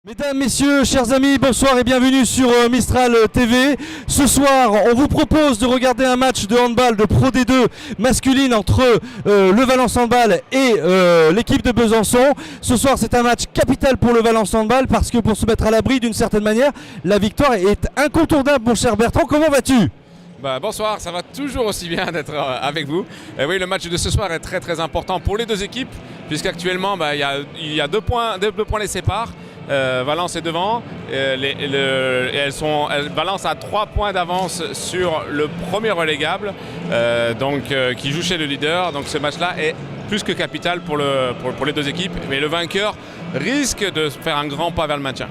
Mesdames, messieurs, chers amis, bonsoir et bienvenue sur Mistral TV. Ce soir, on vous propose de regarder un match de handball de Pro D2 masculine entre le Valence Handball et l'équipe de Besançon. Ce soir, c'est un match capital pour le Valence Handball parce que pour se mettre à l'abri d'une certaine manière, la victoire est incontournable, mon cher Bertrand. Comment vas-tu ? Bonsoir, ça va toujours aussi bien d'être avec vous. Oui, le match de ce soir est très très important pour les deux équipes puisqu'actuellement il y a deux points les séparent. Valence est devant, Valence a 3 points d'avance sur le premier relégable qui joue chez le leader. Donc ce match-là est plus que capital pour les deux équipes, mais le vainqueur risque de faire un grand pas vers le maintien.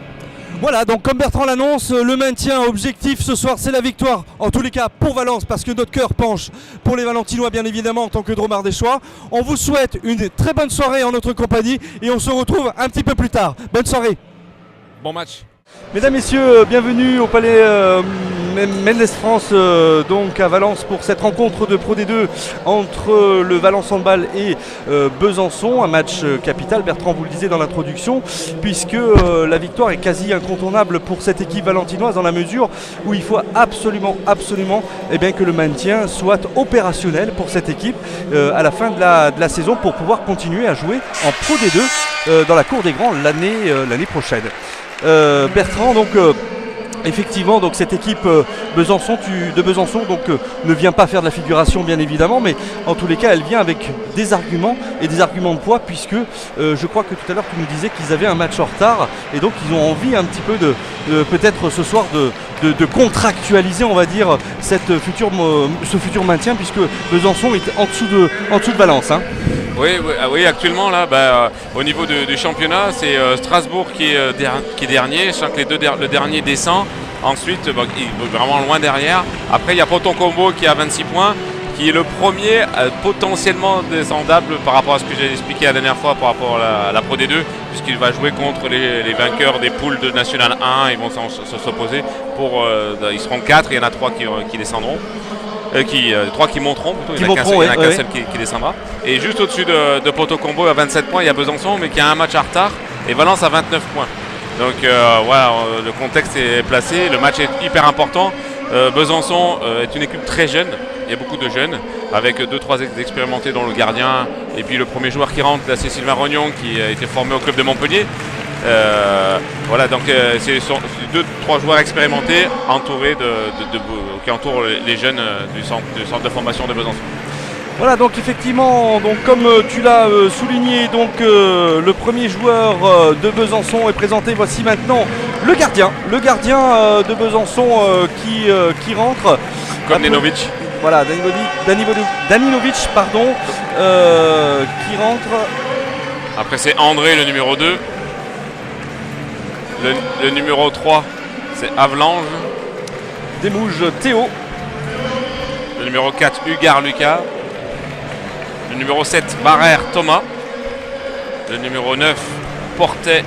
Voilà, donc comme Bertrand l'annonce, le maintien objectif ce soir, c'est la victoire. En tous les cas pour Valence, parce que notre cœur penche pour les Valentinois, bien évidemment, en tant que Dromard des Choix. On vous souhaite une très bonne soirée en notre compagnie et on se retrouve un petit peu plus tard. Bonne soirée. Bon match. Mesdames, messieurs, bienvenue au Palais Mendes France, donc à Valence, pour cette rencontre de Pro D2 entre le Valence Handball et Besançon. Un match capital, Bertrand vous le disait dans l'introduction, puisque la victoire est quasi incontournable pour cette équipe valentinoise dans la mesure où il faut absolument que le maintien soit opérationnel pour cette équipe à la fin de la saison pour pouvoir continuer à jouer en Pro D2 dans la cour des grands l'année prochaine. Bertrand, donc effectivement, donc cette équipe de Besançon ne vient pas faire de la figuration, bien évidemment, mais en tous les cas elle vient avec des arguments et des arguments de poids, puisque je crois que tout à l'heure tu nous disais qu'ils avaient un match en retard et donc ils ont envie un petit peu de peut-être ce soir de contractualiser, on va dire, ce futur maintien, puisque Besançon est en dessous de Valence, hein. Oui, actuellement là, au niveau du championnat, c'est Strasbourg qui est dernier. Je sens que le dernier descend. Ensuite, il est vraiment loin derrière. Après, il y a Poton Combo qui a 26 points, qui est le premier potentiellement descendable par rapport à ce que j'ai expliqué la dernière fois par rapport à la Pro D2, puisqu'il va jouer contre les vainqueurs des poules de National 1. Ils vont s'opposer. Ils seront 4, il y en a 3 qui descendront. 3 qui monteront plutôt, il n'y en a qu'un seul qui descendra. Et juste au-dessus de Poteau Combo à 27 points, il y a Besançon, mais qui a un match en retard, et Valence à 29 points. Donc le contexte est placé, le match est hyper important. Besançon est une équipe très jeune, il y a beaucoup de jeunes, avec 2-3 expérimentés dont le gardien, et puis le premier joueur qui rentre, là, c'est Sylvain Rognon, qui a été formé au club de Montpellier. C'est 2-3 joueurs expérimentés entourés qui entourent les jeunes du centre de formation de Besançon. Voilà, donc effectivement, comme tu l'as souligné, le premier joueur de Besançon est présenté. Voici maintenant le gardien de Besançon qui rentre. Comme Nenovic. Voilà, Daninovic, qui rentre. Après c'est André, le numéro 2. Le numéro 3, c'est Avalange. Desmouges, Théo. Le numéro 4, Hugar Lucas. Le numéro 7, Barrère Thomas. Le numéro 9, Portet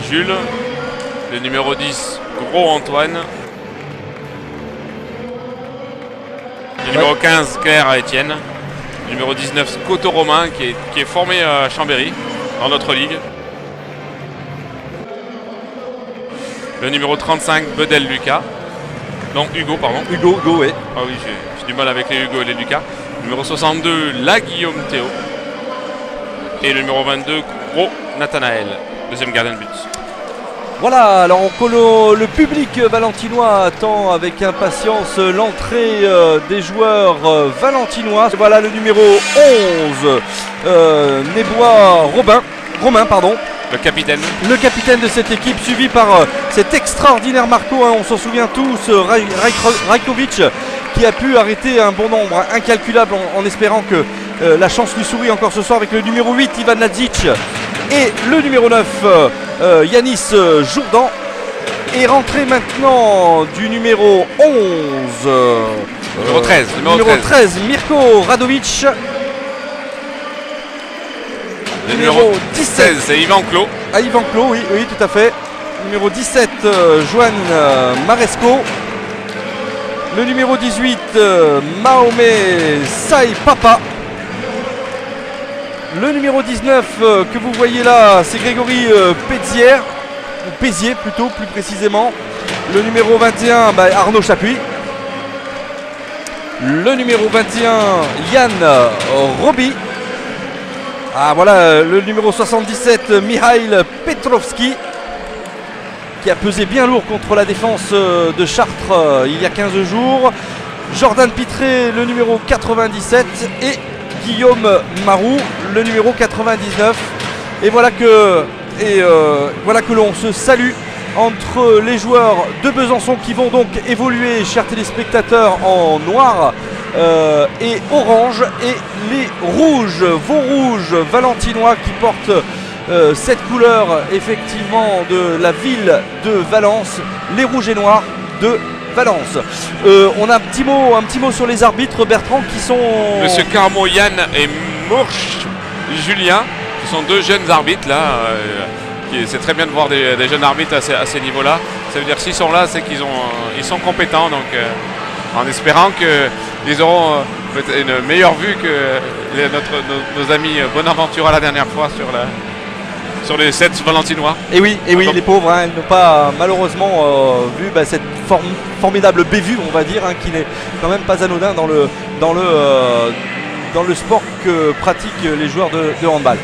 Jules. Le numéro 10, Gros Antoine. Le numéro 15, Claire Étienne. Le numéro 19, Coteau Romain, qui est formé à Chambéry, dans notre ligue. Le numéro 35, Bedel Lucas. Non, Hugo, pardon. Hugo, oui. Ah oui, j'ai du mal avec les Hugo et les Lucas. Numéro 62, La Guillaume Théo. Et le numéro 22, Gros Nathanaël, deuxième gardien de but. Voilà, alors le public valentinois attend avec impatience l'entrée des joueurs valentinois. Voilà le numéro 11, Romain. Le capitaine de cette équipe, suivi par cet extraordinaire Marco, on s'en souvient tous, Rajkovic, qui a pu arrêter un bon nombre incalculable en espérant que la chance lui sourit encore ce soir, avec le numéro 8, Ivan Nadzic, et le numéro 9, Yanis Jourdan. Et rentrée maintenant du numéro 11, numéro 13, Mirko Radovic. Le numéro 17, c'est Yvan Clos. Yvan Clos, oui, tout à fait. Numéro 17, Joanne Maresco. Le numéro 18, Mahomet Sai Papa. Le numéro 19 que vous voyez là, c'est Grégory Pézière. Péziers plutôt, plus précisément. Le numéro 21, Arnaud Chapuis. Le numéro 21, Yann Roby. Ah voilà, le numéro 77, Mihail Petrovski, qui a pesé bien lourd contre la défense de Chartres il y a 15 jours. Jordan Pitré, le numéro 97, et Guillaume Marou, le numéro 99. Et voilà que l'on se salue entre les joueurs de Besançon qui vont donc évoluer, chers téléspectateurs, en noir et orange, et les rouges, vos rouges valentinois qui portent cette couleur effectivement de la ville de Valence, les rouges et noirs de Valence. On a un petit mot sur les arbitres, Bertrand, qui sont... Monsieur Carmo Yann et Mourch Julien, qui sont deux jeunes arbitres là. C'est très bien de voir des jeunes arbitres à ces niveaux-là. Ça veut dire que s'ils sont là, c'est qu'ils sont compétents. Donc, en espérant qu'ils auront une meilleure vue que nos amis Bonaventura la dernière fois sur les 7 valentinois. Et oui, donc, les pauvres, ils n'ont pas malheureusement vu cette formidable bévue, on va dire, qui n'est quand même pas anodin dans le sport que pratiquent les joueurs de handball.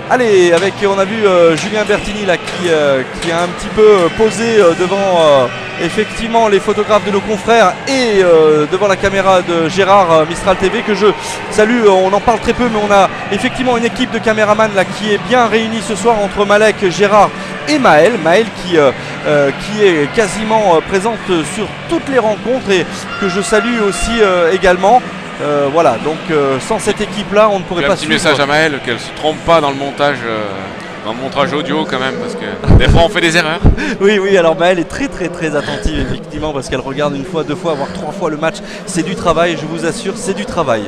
Allez, on a vu Julien Bertini là, qui a un petit peu posé devant effectivement les photographes de nos confrères et devant la caméra de Gérard Mistral TV, que je salue. On en parle très peu, mais on a effectivement une équipe de caméramans là qui est bien réunie ce soir entre Malek, Gérard et Maël qui est quasiment présente sur toutes les rencontres et que je salue aussi également. Voilà, donc sans cette équipe-là, on ne pourrait pas suivre. Un petit message à Maëlle, qu'elle ne se trompe pas dans le montage audio quand même, parce que des fois on fait des erreurs. Oui, alors Maëlle est très attentive effectivement, parce qu'elle regarde une fois, deux fois, voire 3 fois le match. C'est du travail, je vous assure, c'est du travail.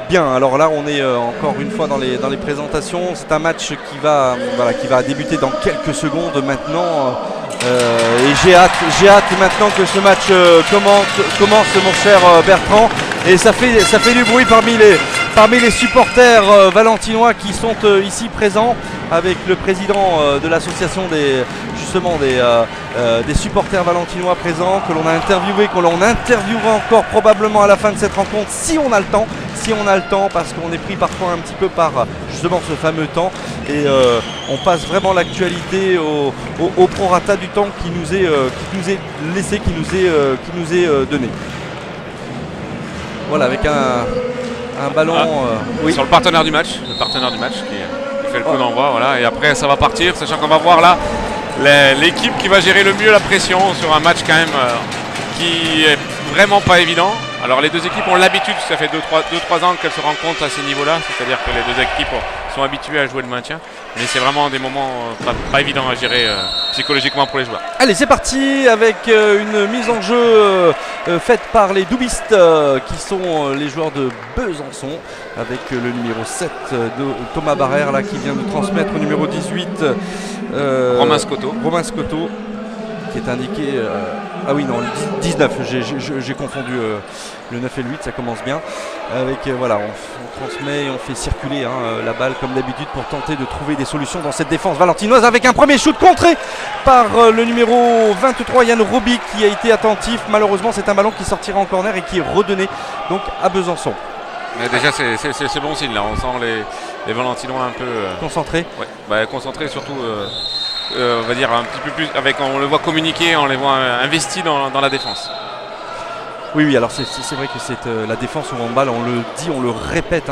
Bien, alors là on est encore une fois dans les présentations. C'est un match qui va débuter dans quelques secondes maintenant. Et j'ai hâte maintenant que ce match commence, mon cher Bertrand. Et ça fait du bruit parmi les supporters valentinois qui sont ici présents, avec le président de l'association des supporters valentinois présents, que l'on a interviewé, que l'on interviewera encore probablement à la fin de cette rencontre, si on a le temps, parce qu'on est pris parfois un petit peu par justement ce fameux temps, et on passe vraiment l'actualité au prorata du temps qui nous est laissé, qui nous est donné. Voilà, avec un ballon sur le partenaire du match, qui fait le coup d'envoi, voilà, et après ça va partir, sachant qu'on va voir là l'équipe qui va gérer le mieux la pression sur un match quand même qui est vraiment pas évident. Alors les deux équipes ont l'habitude, ça fait 2-3 ans qu'elles se rencontrent à ces niveaux-là, c'est-à-dire que les deux équipes sont habituées à jouer le maintien, mais c'est vraiment des moments pas évidents à gérer psychologiquement pour les joueurs. Allez, c'est parti avec une mise en jeu faite par les doubistes qui sont les joueurs de Besançon, avec le numéro 7 de Thomas Barrère là, qui vient de transmettre au numéro 18 Romain Scotto, qui est indiqué le 19, j'ai confondu le 9 et le 8, ça commence bien avec on transmet et on fait circuler la balle comme d'habitude pour tenter de trouver des solutions dans cette défense valentinoise, avec un premier shoot contré par le numéro 23 Yann Roby, qui a été attentif. Malheureusement, c'est un ballon qui sortira en corner et qui est redonné donc à Besançon. Mais déjà c'est bon signe là, on sent les Valentinois un peu concentrés. Concentrés surtout. On va dire un petit peu plus, on le voit communiquer, on les voit investis dans la défense. Oui, alors c'est vrai que c'est la défense au handball, on le dit, on le répète,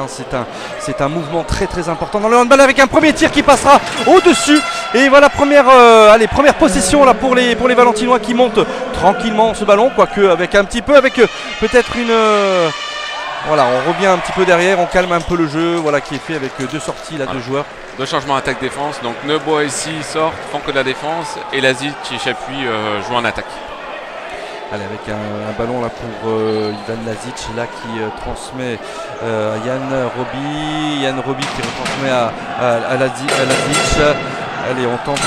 c'est un mouvement très important dans le handball, avec un premier tir qui passera au-dessus. Et voilà, première possession là pour les Valentinois, qui montent tranquillement ce ballon, quoique avec peut-être une... Voilà, on revient un petit peu derrière, on calme un peu le jeu, qui est fait avec deux sorties là, deux joueurs. Deux changements attaque-défense, donc Neubois ici sortent, font que de la défense, et Lazic et Chapuis jouent en attaque. Allez, avec un ballon là pour Ivan Lazic là, qui transmet à Yann Roby qui retransmet à Lazic. Allez, on tente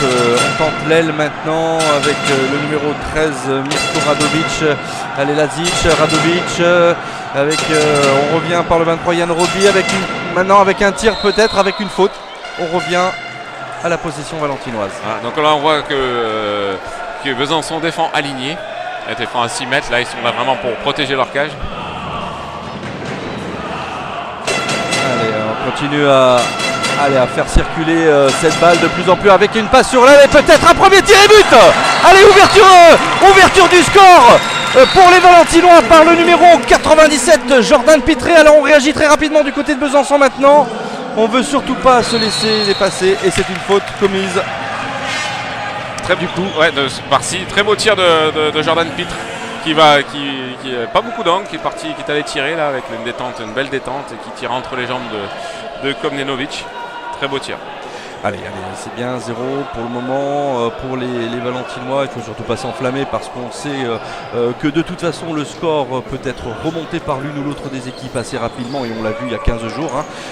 l'aile maintenant avec le numéro 13 Mirko Radovic. Allez, Lazic, Radovic on revient par le 23 Yann Roby, maintenant avec un tir, peut-être avec une faute. On revient à la possession valentinoise. Voilà, donc là on voit que Besançon défend aligné. Elle défend à 6 mètres, là ils sont là vraiment pour protéger leur cage. Allez, on continue à faire circuler cette balle de plus en plus avec une passe sur l'aile et peut-être un premier tir et but. Allez, ouverture du score pour les Valentinois par le numéro 97, Jordan Pitré. Alors on réagit très rapidement du côté de Besançon maintenant. On veut surtout pas se laisser dépasser et c'est une faute commise. Du coup, ouais, par-ci, très beau tir de Jordan Pitre qui pas beaucoup d'angle, qui est allé tirer là avec une belle détente et qui tire entre les jambes de Komnenovic. Très beau tir. Allez, c'est bien 0 pour le moment pour les Valentinois. Il ne faut surtout pas s'enflammer parce qu'on sait que de toute façon le score peut être remonté par l'une ou l'autre des équipes assez rapidement et on l'a vu il y a 15 jours.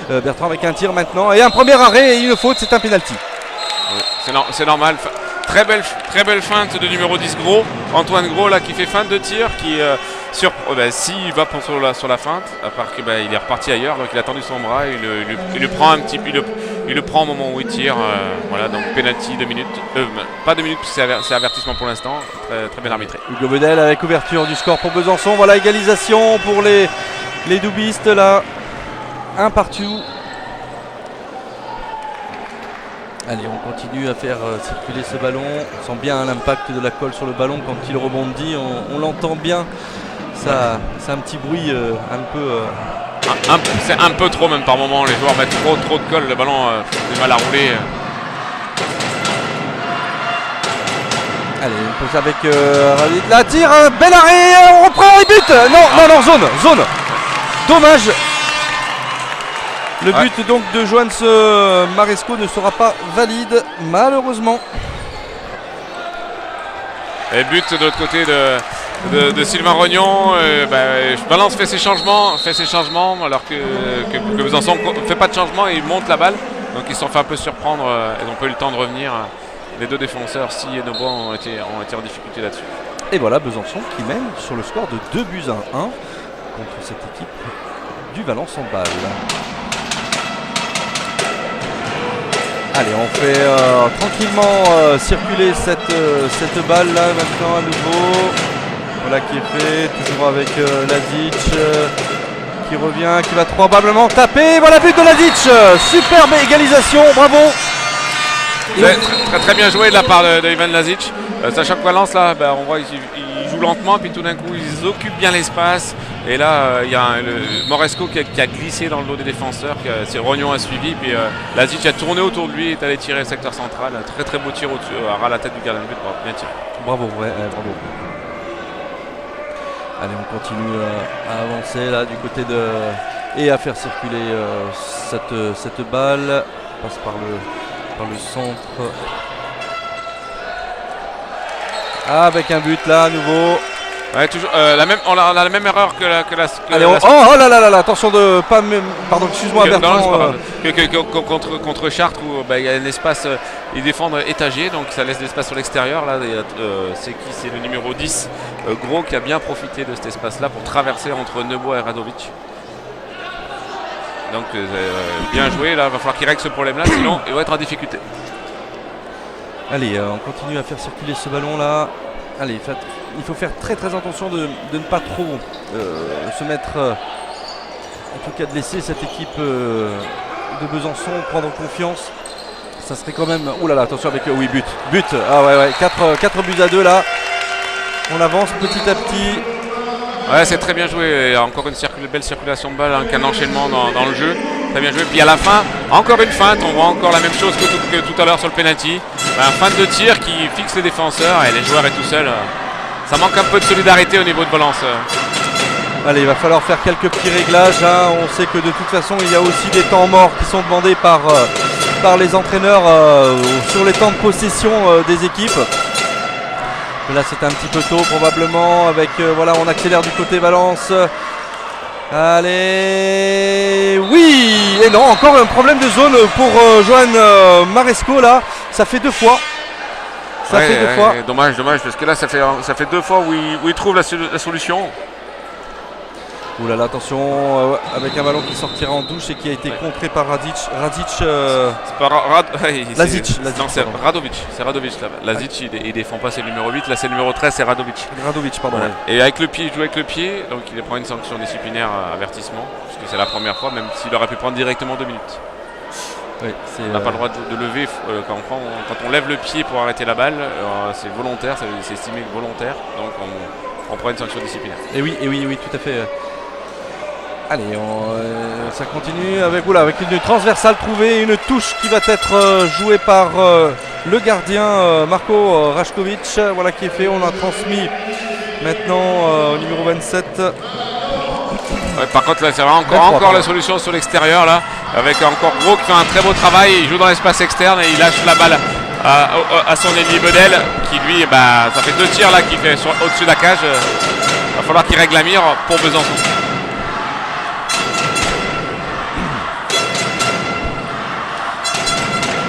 Bertrand avec un tir maintenant et un premier arrêt et une faute, c'est un penalty. Oui, c'est normal. Très belle feinte de numéro 10 Gros, Antoine Gros là qui fait feinte de tir qui s'il va sur la feinte, à part que il est reparti ailleurs, donc il a tendu son bras, il le prend un petit peu, il le prend au moment où il tire, voilà, donc penalty 2 minutes, pas 2 minutes puisque c'est avertissement pour l'instant, très bien arbitré. Hugo Bedel avec ouverture du score pour Besançon, voilà égalisation pour les doubistes là, un partout. Allez, on continue à faire circuler ce ballon. On sent bien l'impact de la colle sur le ballon quand il rebondit. On l'entend bien. Ça, c'est un petit bruit un peu. C'est un peu trop même par moment. Les joueurs mettent trop de colle. Le ballon a du mal à rouler. Allez, on pose avec Ralid. La tire, bel arrêt. On reprend et but. Non, zone. Dommage. Le but donc de Johannes Maresco ne sera pas valide, malheureusement. Et but de l'autre côté de Sylvain Rognon. Valence fait ses changements alors que Besançon ne fait pas de changement et il monte la balle. Donc ils se sont fait un peu surprendre et n'ont pas eu le temps de revenir. Les deux défenseurs, Si et Nobois, ont été en difficulté là-dessus. Et voilà Besançon qui mène sur le score de 2-1 contre cette équipe du Valence en balle. Allez, on fait tranquillement circuler cette balle là maintenant à nouveau. Voilà qui est fait, toujours avec Lazic qui revient, qui va probablement taper. Voilà, but de Lazic, superbe égalisation, bravo. Très bien joué de la part de Ivan Lazic. Sachant que Valence là, on voit il joue lentement, puis tout d'un coup ils occupent bien l'espace. Et là, il y a Moresco qui a glissé dans le dos des défenseurs, c'est Rognon a suivi, puis Lazic a tourné autour de lui et est allé tirer le secteur central. Très beau tir au-dessus, à la tête du gardien de but, bien tiré. Bravo, bravo. Allez, on continue à avancer là du côté et à faire circuler cette balle. On passe par le centre. Avec un but là à nouveau. Ouais, toujours, on a la même erreur que la allez, oh là là, attention de pas pardon, excuse-moi Bertrand. Contre Chartres où il y a un espace, ils défendent étagé, donc ça laisse de l'espace sur l'extérieur. Là, c'est le numéro 10 Gros qui a bien profité de cet espace-là pour traverser entre Nebois et Radovic. Donc bien joué, là, il va falloir qu'il règle ce problème-là, sinon il va être en difficulté. Allez, on continue à faire circuler ce ballon-là. Allez, il faut faire très attention de ne pas trop se mettre, en tout cas de laisser cette équipe de Besançon prendre confiance. Ça serait quand même, oh là là, attention avec, oui, but, ah ouais, 4 buts à 2 là. On avance petit à petit. Ouais, c'est très bien joué, et encore une belle circulation de balle, qu'un enchaînement dans le jeu. Très bien joué, puis à la fin, encore une feinte, on voit encore la même chose que tout à l'heure sur le penalty. Feinte de tir qui fixe les défenseurs et les joueurs est tout seul. Ça manque un peu de solidarité au niveau de Valence. Allez, il va falloir faire quelques petits réglages. On sait que de toute façon, il y a aussi des temps morts qui sont demandés par les entraîneurs sur les temps de possession des équipes. Là, c'est un petit peu tôt probablement. Avec voilà, on accélère du côté Valence. Allez, oui et non, encore un problème de zone pour Johan Maresco là. Ça fait 2 fois. Fait 2 fois. Dommage, parce que là ça fait 2 fois où il trouve la solution. Ouh là là, attention, avec un ballon qui sortira en touche et qui a été contré par Lazic. C'est pas Lazic. Non, c'est Radovic. C'est Radovic là. Lazic, il défend pas, c'est le numéro 8. Là, c'est le numéro 13, c'est Radovic. Radovic, pardon. Ouais. Et avec le pied, il joue avec le pied. Donc, il prend une sanction disciplinaire, avertissement. Parce que c'est la première fois, même s'il aurait pu prendre directement 2 minutes. Oui, on n'a pas le droit de lever quand on lève le pied pour arrêter la balle. C'est volontaire, c'est estimé volontaire. Donc, on prend une sanction disciplinaire. Et oui, tout à fait. Allez, ça continue avec une transversale trouvée, une touche qui va être jouée par le gardien Marko Rašković. Voilà qui est fait, on a transmis maintenant au numéro 27. Ouais, par contre là c'est encore la solution sur l'extérieur là, avec encore Gros qui fait un très beau travail, il joue dans l'espace externe et il lâche la balle à son ailier Bedel qui lui, ça fait 2 tirs là qu'il fait au-dessus de la cage. Va falloir qu'il règle la mire pour Besançon.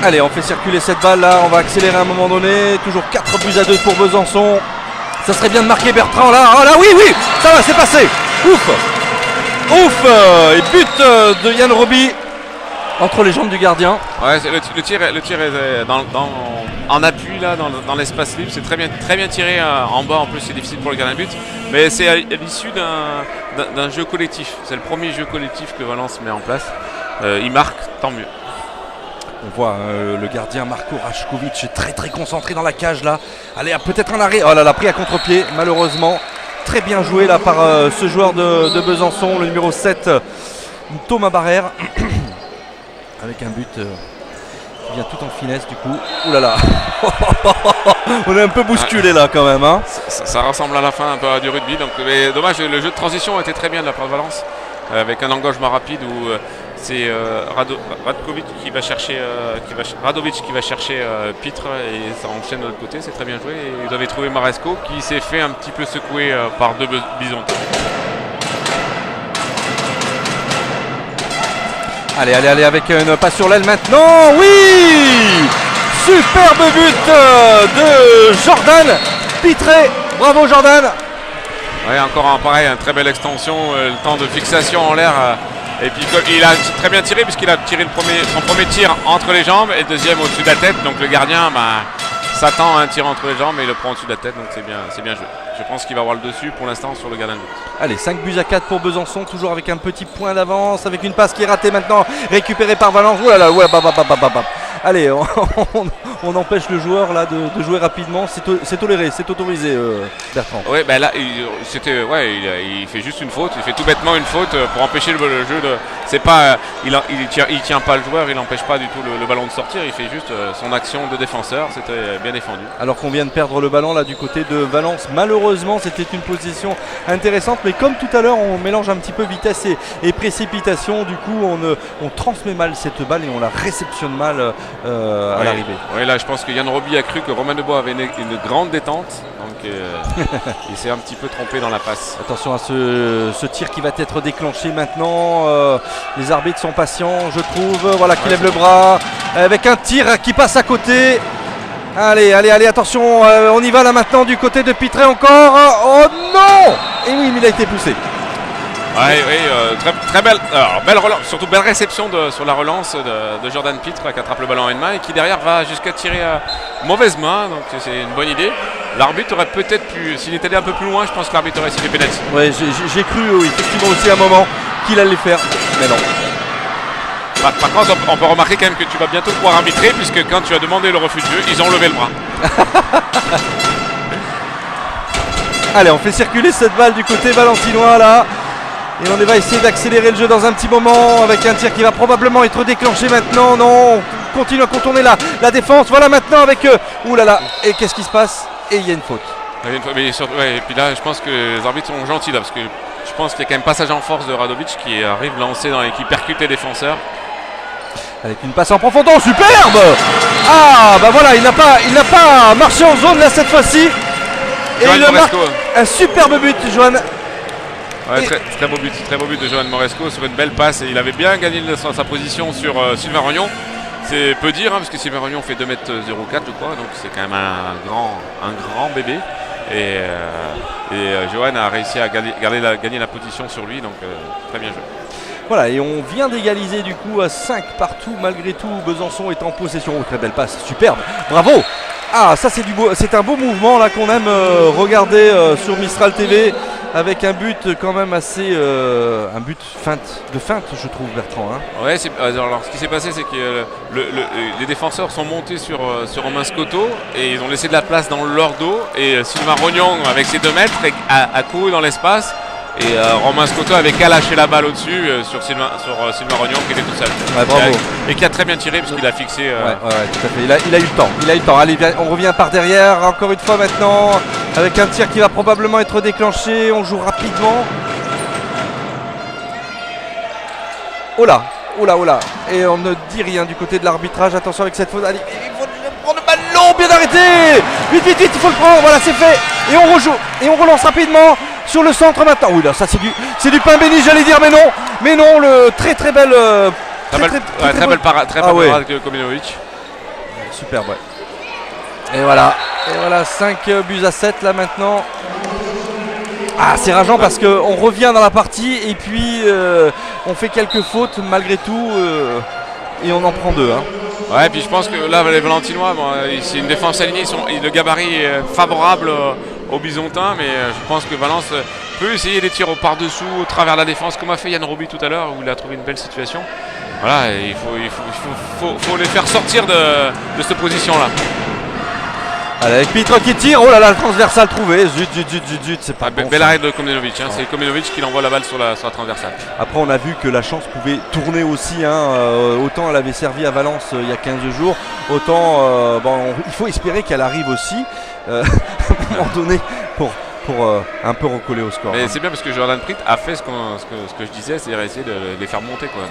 Allez, on fait circuler cette balle là, on va accélérer à un moment donné, toujours 4-2 pour Besançon. Ça serait bien de marquer Bertrand là, oh là oui, ça va, c'est passé, ouf, et but de Yann Roby entre les jambes du gardien. Ouais, le tir est en appui là, dans l'espace libre, c'est très bien tiré en bas, en plus c'est difficile pour le gardien de but, mais c'est à l'issue d'un jeu collectif, c'est le premier jeu collectif que Valence met en place, il marque, tant mieux. On voit le gardien Marko Rašković très très concentré dans la cage là. Allez, peut-être un arrêt. Oh là là, pris à contre-pied malheureusement. Très bien joué là par ce joueur de Besançon, le numéro 7, Thomas Barrère. Avec un but qui vient tout en finesse du coup. Ouh là là. On est un peu bousculé là quand même. Hein. Ça ressemble à la fin un peu à du rugby. Donc, mais dommage, le jeu de transition a été très bien de la part de Valence. Avec un engagement rapide où c'est Radovic qui va chercher Pitre et ça enchaîne de l'autre côté, c'est très bien joué. Et vous avez trouvé Maresco qui s'est fait un petit peu secouer par 2 bisons. Allez, avec une passe sur l'aile maintenant. Oui, superbe but de Jordan Pitré. Bravo Jordan. Ouais, encore pareil, une très belle extension, le temps de fixation en l'air. Et puis il a très bien tiré puisqu'il a tiré son premier tir entre les jambes et le deuxième au-dessus de la tête. Donc le gardien s'attend à un tir entre les jambes et il le prend au-dessus de la tête. Donc c'est bien joué. Je pense qu'il va avoir le dessus pour l'instant sur le gardien de but. Allez, 5-4 pour Besançon, toujours avec un petit point d'avance, avec une passe qui est ratée maintenant, récupérée par Valence. Ouh là là, allez, on empêche le joueur là de jouer rapidement, c'est toléré, c'est autorisé Bertrand. Oui, là il fait juste une faute, il fait tout bêtement une faute pour empêcher le jeu de. C'est pas il tient pas le joueur, il n'empêche pas du tout le ballon de sortir, il fait juste son action de défenseur, c'était bien défendu. Alors qu'on vient de perdre le ballon là du côté de Valence, malheureusement c'était une position intéressante, mais comme tout à l'heure on mélange un petit peu vitesse et précipitation, du coup on transmet mal cette balle et on la réceptionne mal à l'arrivée. Oui, là je pense que Yann Roby a cru que Romain Debois avait une grande détente, donc il s'est un petit peu trompé dans la passe. Attention à ce tir qui va être déclenché maintenant, les arbitres sont patients je trouve, voilà qui lève le bras, avec un tir qui passe à côté. Allez, attention, on y va là maintenant du côté de Pitré encore. Oh non! Et oui, mais il a été poussé. Oui, très belle, belle relance, surtout belle réception sur la relance de Jordan Pitre qui attrape le ballon à une main et qui derrière va jusqu'à tirer à mauvaise main, donc c'est une bonne idée. L'arbitre aurait peut-être pu, s'il était allé un peu plus loin, je pense que l'arbitre aurait sifflé pénalty. Oui, j'ai cru effectivement aussi à un moment qu'il allait faire, mais non. Par contre, on peut remarquer quand même que tu vas bientôt pouvoir arbitrer puisque quand tu as demandé le refus de jeu, ils ont levé le bras. Allez, on fait circuler cette balle du côté valentinois là. Et on va essayer d'accélérer le jeu dans un petit moment avec un tir qui va probablement être déclenché maintenant. Non, on continue à contourner la défense. Voilà maintenant avec... oulala, et qu'est-ce qui se passe? Et il y a une faute. Et puis là, je pense que les arbitres sont gentils là parce que je pense qu'il y a quand même passage en force de Radovic qui arrive lancé et qui percute les défenseurs. Avec une passe en profondeur, superbe! Ah, bah voilà, il n'a pas marché en zone là cette fois-ci. Et il marque un superbe but, Johan. Ouais, très beau but de Johan Moresco sur une belle passe et il avait bien gagné sa position sur Sylvain Rognon. C'est peu dire parce que Sylvain Rognon fait 2m04 je crois, donc c'est quand même un grand bébé. Johan a réussi à gagner la position sur lui, donc très bien joué. Voilà, et on vient d'égaliser du coup à 5 partout malgré tout. Besançon est en possession. Oh, très belle passe, superbe, bravo. Ah, ça c'est un beau mouvement là qu'on aime regarder sur Mistral TV, avec un but quand même assez un but de feinte, je trouve, Bertrand. Hein. Ouais, alors ce qui s'est passé, c'est que les défenseurs sont montés sur Romain Scotto et ils ont laissé de la place dans leur dos, et Sylvain Rognon avec ses 2 mètres a couru dans l'espace. Et Romain Scotto avait qu'à lâcher la balle au-dessus sur Sylvain Rognon qui était tout seul. Ouais, bravo. Et qui a très bien tiré parce qu'il a fixé. Ouais, tout à fait. Il a eu le temps. Allez, on revient par derrière, encore une fois maintenant, avec un tir qui va probablement être déclenché. On joue rapidement. Oh là. Et on ne dit rien du côté de l'arbitrage. Attention avec cette faute. Allez, il faut prendre le ballon, bien arrêté. Vite, il faut le prendre. Voilà, c'est fait. Et on rejoue. Et on relance rapidement. Sur le centre maintenant. Oui, là, ça c'est du pain béni, j'allais dire, mais non, le très belle. Très belle parade de Kominovic. Superbe, ouais. Et voilà, 5 buts à 7 là maintenant. Ah, c'est rageant parce qu'on revient dans la partie et puis on fait quelques fautes malgré tout et on en prend 2. Hein. Ouais, et puis je pense que là, les Valentinois, c'est une défense alignée, le gabarit est favorable aux Bisontins, mais je pense que Valence peut essayer des tirs par-dessous, au travers de la défense, comme a fait Yann Roby tout à l'heure, où il a trouvé une belle situation. Voilà, et il faut les faire sortir de cette position-là. Allez, avec Pitre qui tire, oh là là, le transversal trouvé, zut, c'est pas bon. Bel arrêt de Komnenovic, hein. C'est Komnenovic qui envoie la balle sur la transversale. Après, on a vu que la chance pouvait tourner aussi, hein. Autant elle avait servi à Valence il y a 15 jours, autant il faut espérer qu'elle arrive aussi à un moment donné pour un peu recoller au score. Mais hein. c'est bien parce que Jordan Pritt a fait ce que je disais, c'est-à-dire essayer de les faire monter, quoi.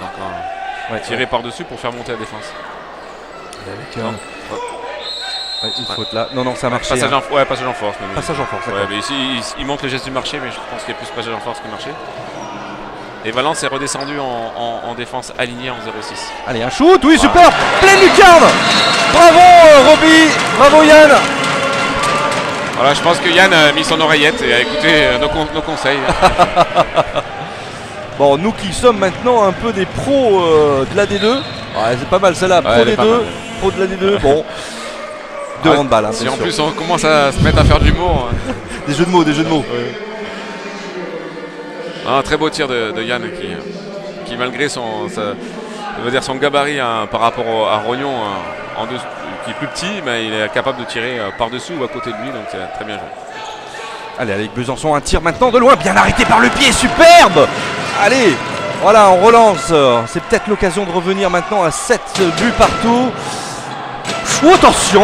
Donc, tirer par-dessus pour faire monter la défense. Une faute là. Non, ça a marché. Passage en force. Passage en force. Ouais, mais ici, il montre le geste du marché, mais je pense qu'il y a plus passage en force que marché. Et Valence est redescendu en défense alignée en 0-6. Allez, un shoot, oui, super. Pleine lucarne. Bravo Roby, bravo Yann. Voilà, je pense que Yann a mis son oreillette et a écouté nos conseils. Bon, nous qui sommes maintenant un peu des pros de la D2, c'est pas mal celle-là, pro D2, pro de la D2, bon. Deux handballs, hein, si en plus on commence à se mettre à faire de l'humour. Des jeux de mots. Ouais. Un très beau tir de Yann qui malgré son gabarit par rapport à Rognon qui est plus petit, mais il est capable de tirer par-dessus ou à côté de lui, donc c'est très bien joué. Allez, avec Besançon, un tir maintenant de loin, bien arrêté par le pied, superbe. Allez, voilà, on relance. C'est peut-être l'occasion de revenir maintenant à 7 buts partout. Oh, attention!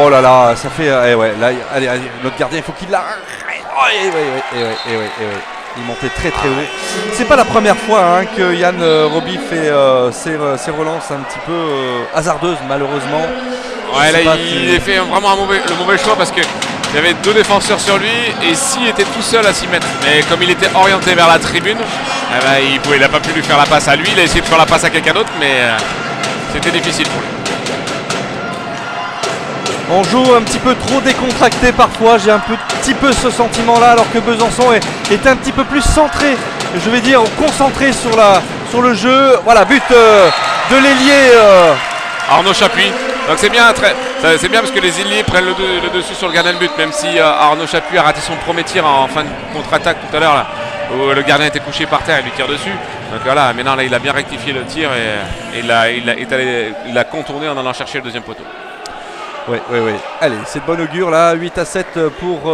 Oh là là, ça fait. Là, allez, notre gardien, il faut qu'il l'arrête. Il montait très haut. C'est pas la première fois que Yann Roby fait ses relances un petit peu hasardeuses, malheureusement. Ouais, là, il a fait vraiment le mauvais choix parce qu'il y avait 2 défenseurs sur lui et s'il était tout seul à s'y mettre. Mais comme il était orienté vers la tribune, il n'a pas pu lui faire la passe à lui. Il a essayé de faire la passe à quelqu'un d'autre, mais c'était difficile pour lui. On joue un petit peu trop décontracté parfois, j'ai un petit peu ce sentiment-là, alors que Besançon est un petit peu plus centré, je vais dire concentré sur le jeu. Voilà, but de l'ailier Arnaud Chapuis. Donc c'est bien parce que les ailiers prennent le dessus sur le gardien de but, même si Arnaud Chapuis a raté son premier tir en fin de contre-attaque tout à l'heure là, où le gardien était couché par terre et lui tire dessus. Donc voilà, maintenant là, il a bien rectifié le tir et il a contourné en allant chercher le deuxième poteau. Oui. Allez, c'est de bon augure là, 8-7 pour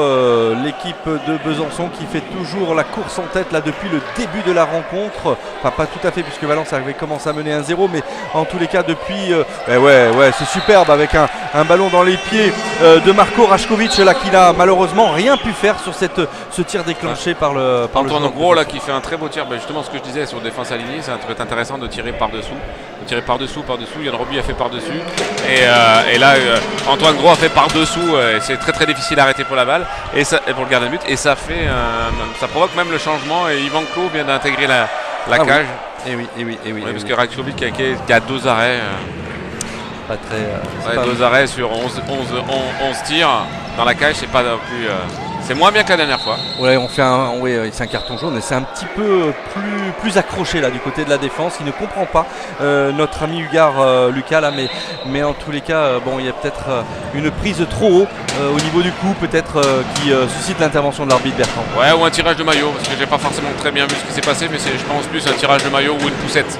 l'équipe de Besançon qui fait toujours la course en tête là depuis le début de la rencontre. Enfin, pas tout à fait puisque Valence avait commencé à mener 1-0, mais en tous les cas depuis. C'est superbe avec un ballon dans les pieds de Marko Rašković là qui n'a malheureusement rien pu faire sur ce tir déclenché par le. Antoine Gros là qui fait un très beau tir. Justement, ce que je disais sur défense alignée, ça va être intéressant de tirer par-dessous. Par-dessous. Yann Roby a fait par-dessus. Et là. Antoine Gros a fait par-dessous, c'est très difficile à arrêter pour la balle et pour le gardien de but et ça provoque même le changement et Yvan Clos vient d'intégrer la cage. Oui. Parce que Rašković qui a 2 arrêts. pas très. Ouais, 2 arrêts sur 11 tirs dans la cage, c'est pas non plus. C'est moins bien que la dernière fois. Ouais, c'est un carton jaune et c'est un petit peu plus accroché là du côté de la défense. Il ne comprend pas notre ami Lucas là, mais en tous les cas, il y a peut-être une prise trop haut au niveau du coup, peut-être qui suscite l'intervention de l'arbitre Bertrand. Ouais, ou un tirage de maillot, parce que j'ai pas forcément très bien vu ce qui s'est passé, mais je pense plus un tirage de maillot ou une poussette.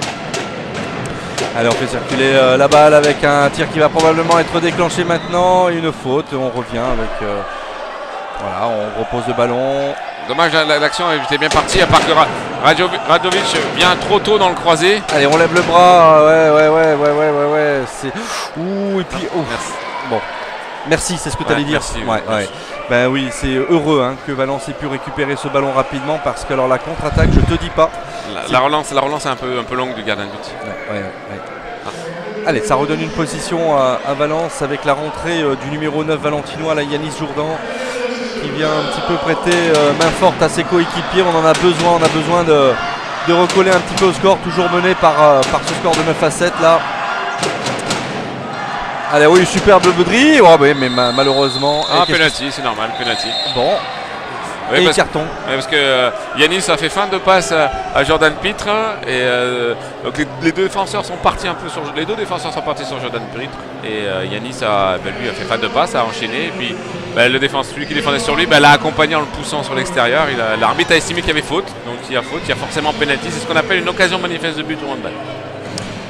Allez, on fait circuler la balle avec un tir qui va probablement être déclenché maintenant. Une faute, on revient avec. Voilà, on repose le ballon. Dommage, l'action était bien partie, à part que Radovic vient trop tôt dans le croisé. Allez, on lève le bras. Ouais. C'est. Ouh, et puis. Oh. Merci. Bon. Merci, c'est ce que tu allais dire. Merci, ouais. Ben oui, c'est heureux que Valence ait pu récupérer ce ballon rapidement parce que alors la contre-attaque, je te dis pas. La relance est un peu longue du gardien de but. Ouais. Allez, ça redonne une position à Valence avec la rentrée du numéro 9 valentinois, là, Yanis Jourdan, qui vient un petit peu prêter main forte à ses coéquipiers. On en a besoin de recoller un petit peu au score, toujours mené par ce score de 9-7 là. Allez, oui, superbe Baudry, mais malheureusement. Penalty, c'est normal, penalty. Bon. Oui, et carton. Parce que Yanis a fait fin de passe à Jordan Pitre et donc les deux défenseurs sont partis sur Jordan Pitre et Yanis a fait fin de passe, a enchaîné et puis celui qui défendait sur lui l'a accompagné en le poussant sur l'extérieur. L'arbitre a estimé qu'il y avait faute, donc il y a forcément penalty. C'est ce qu'on appelle une occasion manifeste de but au handball.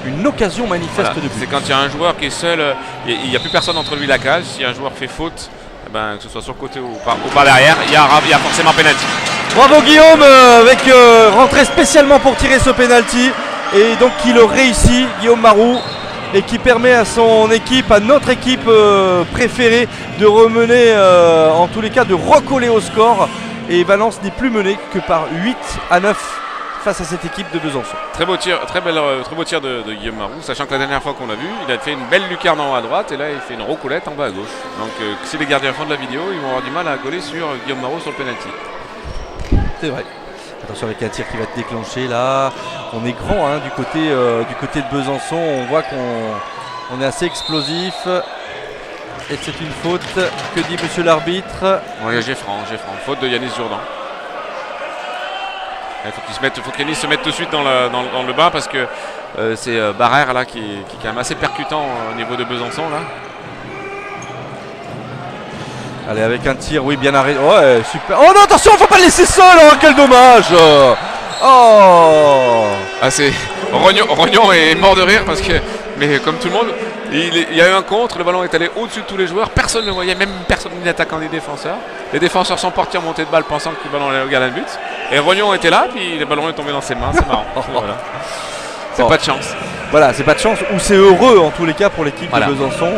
Une occasion manifeste de but. C'est quand il y a un joueur qui est seul, il n'y a plus personne entre lui et la cage. Si un joueur fait faute, que ce soit sur le côté ou par derrière, il y a forcément penalty. Bravo Guillaume, avec rentré spécialement pour tirer ce penalty et donc qui le réussit, Guillaume Marou, et qui permet à notre équipe préférée de remener, en tous les cas de recoller au score, et Valence n'est plus menée que par 8-9 face à cette équipe de Besançon. Très beau tir de Guillaume Marou, sachant que la dernière fois qu'on l'a vu, il a fait une belle lucarne en haut à droite et là il fait une recoulette en bas à gauche. Donc si les gardiens font de la vidéo, ils vont avoir du mal à coller sur Guillaume Marou sur le penalty. C'est vrai. Attention avec un tir qui va être déclenché là. On est grand du côté de Besançon. On voit qu'on est assez explosif. Et c'est une faute. Que dit monsieur l'arbitre? Oui, Geffran. Faute de Yanis Jourdan. Il faut qu'Yanis se mette tout de suite dans le bas parce que c'est Barrère là qui est quand même assez percutant au niveau de Besançon là. Allez, avec un tir, oui, bien arrêté. Ouais, super. Oh non, attention, faut pas le laisser seul, quel dommage. Oh. C'est Rognon est mort de rire parce que, mais comme tout le monde, il y a eu un contre, le ballon est allé au-dessus de tous les joueurs, personne ne voyait, même personne ni l'attaquant ni défenseur. Les défenseurs sont partis en montée de balle pensant que le ballon allait au gardien de but. Et Rognon était là, puis le ballon est tombé dans ses mains, c'est marrant. Voilà. C'est pas de chance. Voilà, c'est pas de chance, ou c'est heureux en tous les cas pour l'équipe de Besançon.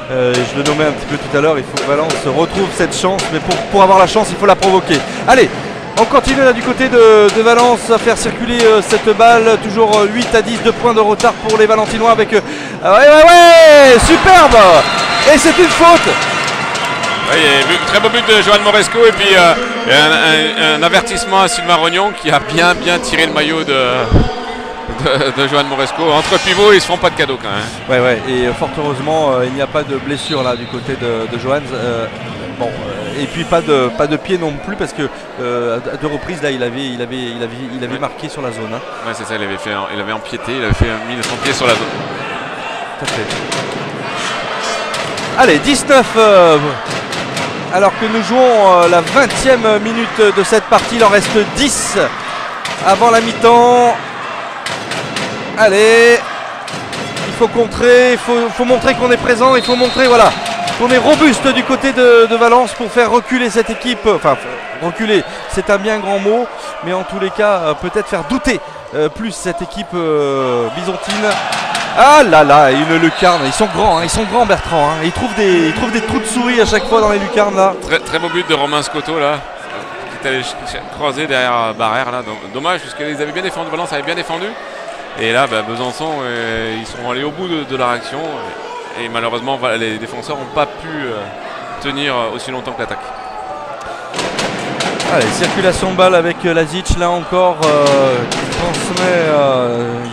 Je le nommais un petit peu tout à l'heure, il faut que Valence retrouve cette chance, mais pour avoir la chance, il faut la provoquer. Allez, on continue là du côté de Valence à faire circuler cette balle, toujours 8-10, 2 points de retard pour les Valentinois avec... ouais, superbe. Et c'est une faute. Oui, très beau but de Johan Moresco et puis un avertissement à Sylvain Rognon qui a bien tiré le maillot de Johan Moresco. Entre pivots, ils se font pas de cadeaux quand même. Ouais, et fort heureusement, il n'y a pas de blessure là du côté de Johan. Et puis pas de pied non plus parce que à 2 reprises là il avait marqué sur la zone. Ouais, c'est ça, il avait empiété, il avait mis son pied sur la zone. Tout à fait. Allez, 19 alors que nous jouons la 20e minute de cette partie, il en reste 10 avant la mi-temps. Allez, il faut contrer, il faut montrer qu'on est présent, il faut montrer qu'on est robuste du côté de Valence pour faire reculer cette équipe. Enfin, reculer, c'est un bien grand mot, mais en tous les cas, peut-être faire douter plus cette équipe byzantine. Ah là, une lucarne, ils sont grands Bertrand, ils trouvent des trous de souris à chaque fois dans les lucarnes là. Très beau but de Romain Scotto là, qui est allé croiser derrière Barrère là. Dommage parce qu'ils avaient bien défendu, Valence avait bien défendu. Et là, Besançon, ils sont allés au bout de leur action et malheureusement les défenseurs n'ont pas pu tenir aussi longtemps que l'attaque. Allez, circulation de balle avec Lazic là encore qui transmet,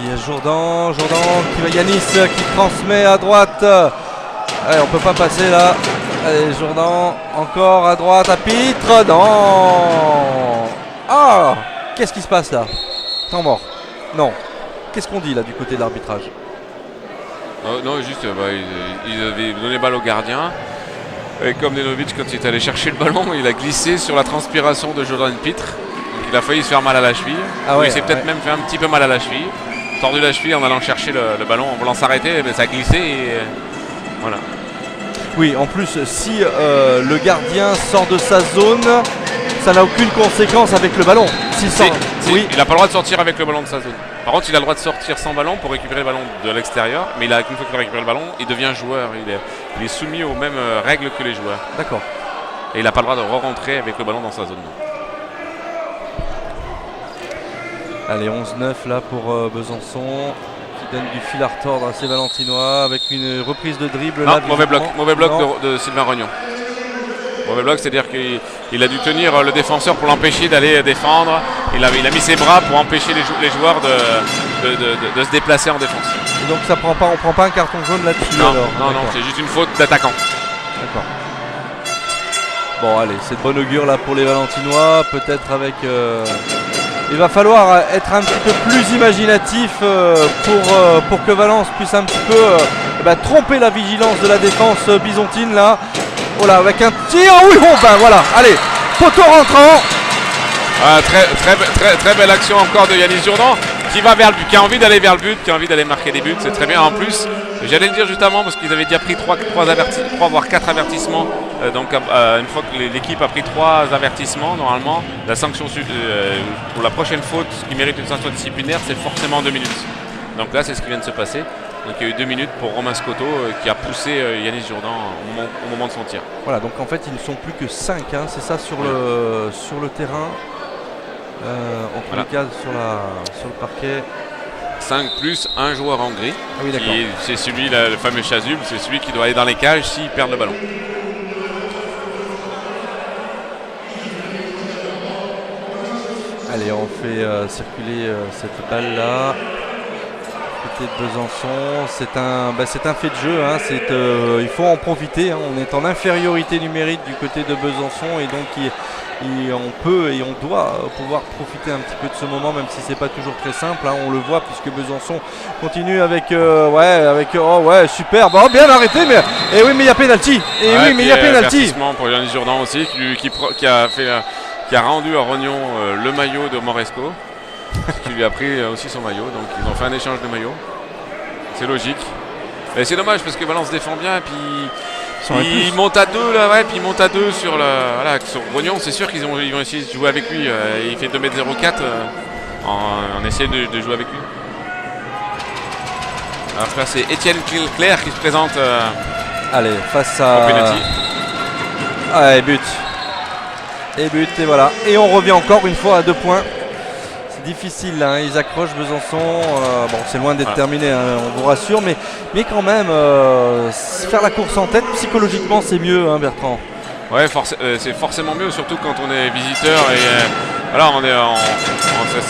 il y a Jourdan qui va, Yanis qui transmet à droite. Allez, on peut pas passer là. Allez, Jourdan encore à droite à Pitre. Non. Ah, qu'est-ce qui se passe là? Temps mort. Non. Qu'est-ce qu'on dit là du côté de l'arbitrage? Non, juste, il avait donné balle au gardien. Et comme Nenovic, quand il est allé chercher le ballon, il a glissé sur la transpiration de Jordan Pitre. Donc il a failli se faire mal à la cheville. Ah ouais, il s'est peut-être même fait un petit peu mal à la cheville. Tordu la cheville en allant chercher le ballon, en voulant s'arrêter, mais ça a glissé et voilà. Oui, en plus, si le gardien sort de sa zone, ça n'a aucune conséquence avec le ballon. Oui. Il n'a pas le droit de sortir avec le ballon de sa zone. Par contre, il a le droit de sortir sans ballon pour récupérer le ballon de l'extérieur. Mais une fois qu'il a récupéré le ballon, il devient joueur. Il est soumis aux mêmes règles que les joueurs. D'accord. Et il n'a pas le droit de re-rentrer avec le ballon dans sa zone. Allez, 11-9 là pour Besançon, qui donne du fil à retordre à ses Valentinois avec une reprise de dribble. Non, là, mauvais bloc de Sylvain Rognon. Mauvais bloc, c'est-à-dire qu'il a dû tenir le défenseur pour l'empêcher d'aller défendre. Il a mis ses bras pour empêcher les joueurs de se déplacer en défense. Et donc on prend pas un carton jaune là-dessus? Non, c'est juste une faute d'attaquant. D'accord. Bon, allez, c'est de bon augure là pour les Valentinois. Peut-être avec... il va falloir être un petit peu plus imaginatif pour que Valence puisse un petit peu tromper la vigilance de la défense byzantine là. Oh là, avec un tir, oui, voilà, allez, poteau rentrant. Très belle action encore de Yanis Jourdan qui va vers le but, qui a envie d'aller vers le but, qui a envie d'aller marquer des buts, c'est très bien. En plus, j'allais le dire justement parce qu'ils avaient déjà pris 3 voire 4 avertissements. Donc une fois que l'équipe a pris 3 avertissements, normalement, la sanction pour la prochaine faute qui mérite une sanction disciplinaire, c'est forcément 2 minutes. Donc là, c'est ce qui vient de se passer. Donc il y a eu 2 minutes pour Romain Scotto qui a poussé Yanis Jourdan au moment de son tir. Voilà, donc en fait ils ne sont plus que 5, hein, c'est ça sur le terrain. En tous les cas sur le parquet. 5 plus un joueur en gris. Ah oui, d'accord. C'est celui, le fameux Chasuble, c'est celui qui doit aller dans les cages s'il perd le ballon. Allez, on fait circuler cette balle là. Côté de Besançon, c'est un fait de jeu, hein, il faut en profiter, hein, on est en infériorité numérique du côté de Besançon et donc on peut et on doit pouvoir profiter un petit peu de ce moment, même si c'est pas toujours très simple, hein, on le voit puisque Besançon continue avec super, bien arrêté, mais oui, mais il y a pénalty, mais il y a pénalty. Pour Yanis Jourdan aussi qui a rendu à Rognon le maillot de Moresco. Qui lui a pris aussi son maillot, donc ils ont fait un échange de maillots. C'est logique. Et c'est dommage parce que Valence défend bien et puis il monte à 2 là, puis il monte à 2 sur Rognon. C'est sûr qu'ils vont essayer de jouer avec lui. Il fait 2m04 en essayant de jouer avec lui. Alors là c'est Étienne Claire qui se présente. Allez, face à penalty. Et but. Et voilà. Et on revient encore une fois à 2 points. Difficile, hein, ils accrochent Besançon, c'est loin d'être terminé, hein, on vous rassure, mais quand même, faire la course en tête, psychologiquement c'est mieux, hein, Bertrand. Ouais, c'est forcément mieux, surtout quand on est visiteur et voilà,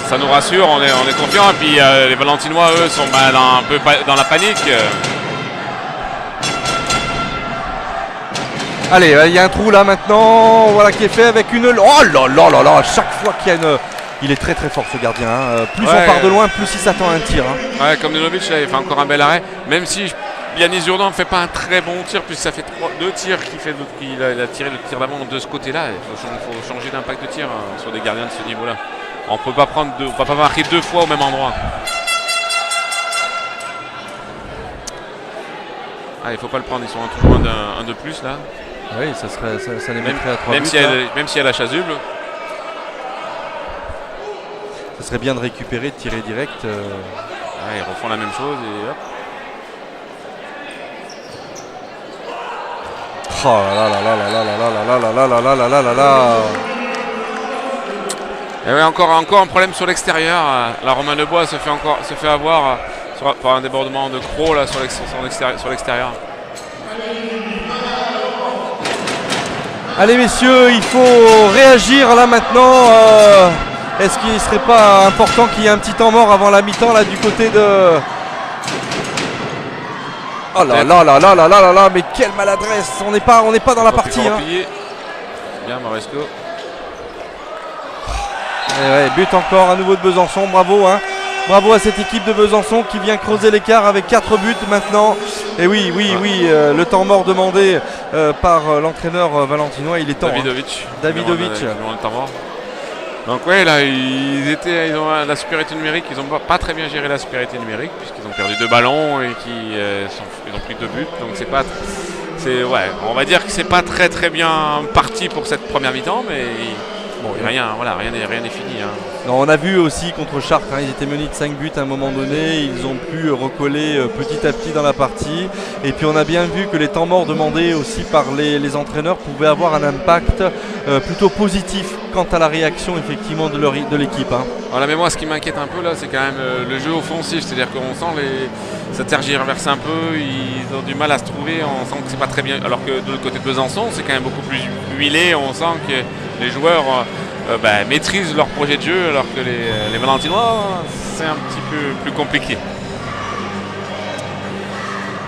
ça nous rassure, on est confiant, et puis les Valentinois, eux, sont un peu dans la panique. Allez, il y a un trou là maintenant, voilà, qui est fait avec une... Oh là là, chaque fois qu'il y a une... Il est très très fort ce gardien, hein. Plus on part de loin, plus il s'attend à un tir, hein. Ouais, comme Nenovic, là, il fait encore un bel arrêt, même si Yanis Jourdan ne fait pas un très bon tir, puisque ça fait 2 tirs qu'il a tiré le tir d'avant de ce côté-là. Il faut changer d'impact de tir, hein, sur des gardiens de ce niveau-là. On ne peut pas marquer 2 fois au même endroit. Il ne faut pas le prendre, ils sont un tout loin d'un de plus là. Oui, ça les mettrait à 3 même buts. Même s'il y a la chasuble. Ça serait bien de récupérer, de tirer direct. Ils refont la même chose et hop. Oh là là là là là là là là là là là là là là là. Et oui, encore un problème sur l'extérieur. La Romain Lebois se fait avoir par un débordement de Cros là sur l'extérieur. Allez messieurs, il faut réagir là maintenant. Est-ce qu'il ne serait pas important qu'il y ait un petit temps mort avant la mi-temps là du côté de... Oh là là là là là là là là, mais quelle maladresse. On n'est pas dans la partie. Hein. Bien Moresco. Et ouais, but encore à nouveau de Besançon, bravo hein. Bravo à cette équipe de Besançon qui vient creuser l'écart avec 4 buts maintenant. Et oui, le temps mort demandé par l'entraîneur valentinois, il est temps. Davidovic. Le temps mort. Donc ouais, là ils ont la supériorité numérique, ils n'ont pas très bien géré la supériorité numérique puisqu'ils ont perdu 2 ballons et ils ont pris 2 buts. Donc on va dire que c'est pas très très bien parti pour cette première mi-temps, mais bon, rien n'est fini. Hein. Non, on a vu aussi contre Chartres, hein, ils étaient menés de 5 buts à un moment donné, ils ont pu recoller petit à petit dans la partie. Et puis on a bien vu que les temps morts demandés aussi par les entraîneurs pouvaient avoir un impact plutôt positif quant à la réaction effectivement de l'équipe. Hein. Voilà, mais moi ce qui m'inquiète un peu là, c'est quand même le jeu offensif, c'est-à-dire qu'on sent ça tergiverse un peu, ils ont du mal à se trouver, on sent que c'est pas très bien. Alors que de l'autre côté de Besançon, c'est quand même beaucoup plus huilé, on sent que les joueurs maîtrisent leur projet de jeu, alors que les Valentinois, c'est un petit peu plus compliqué.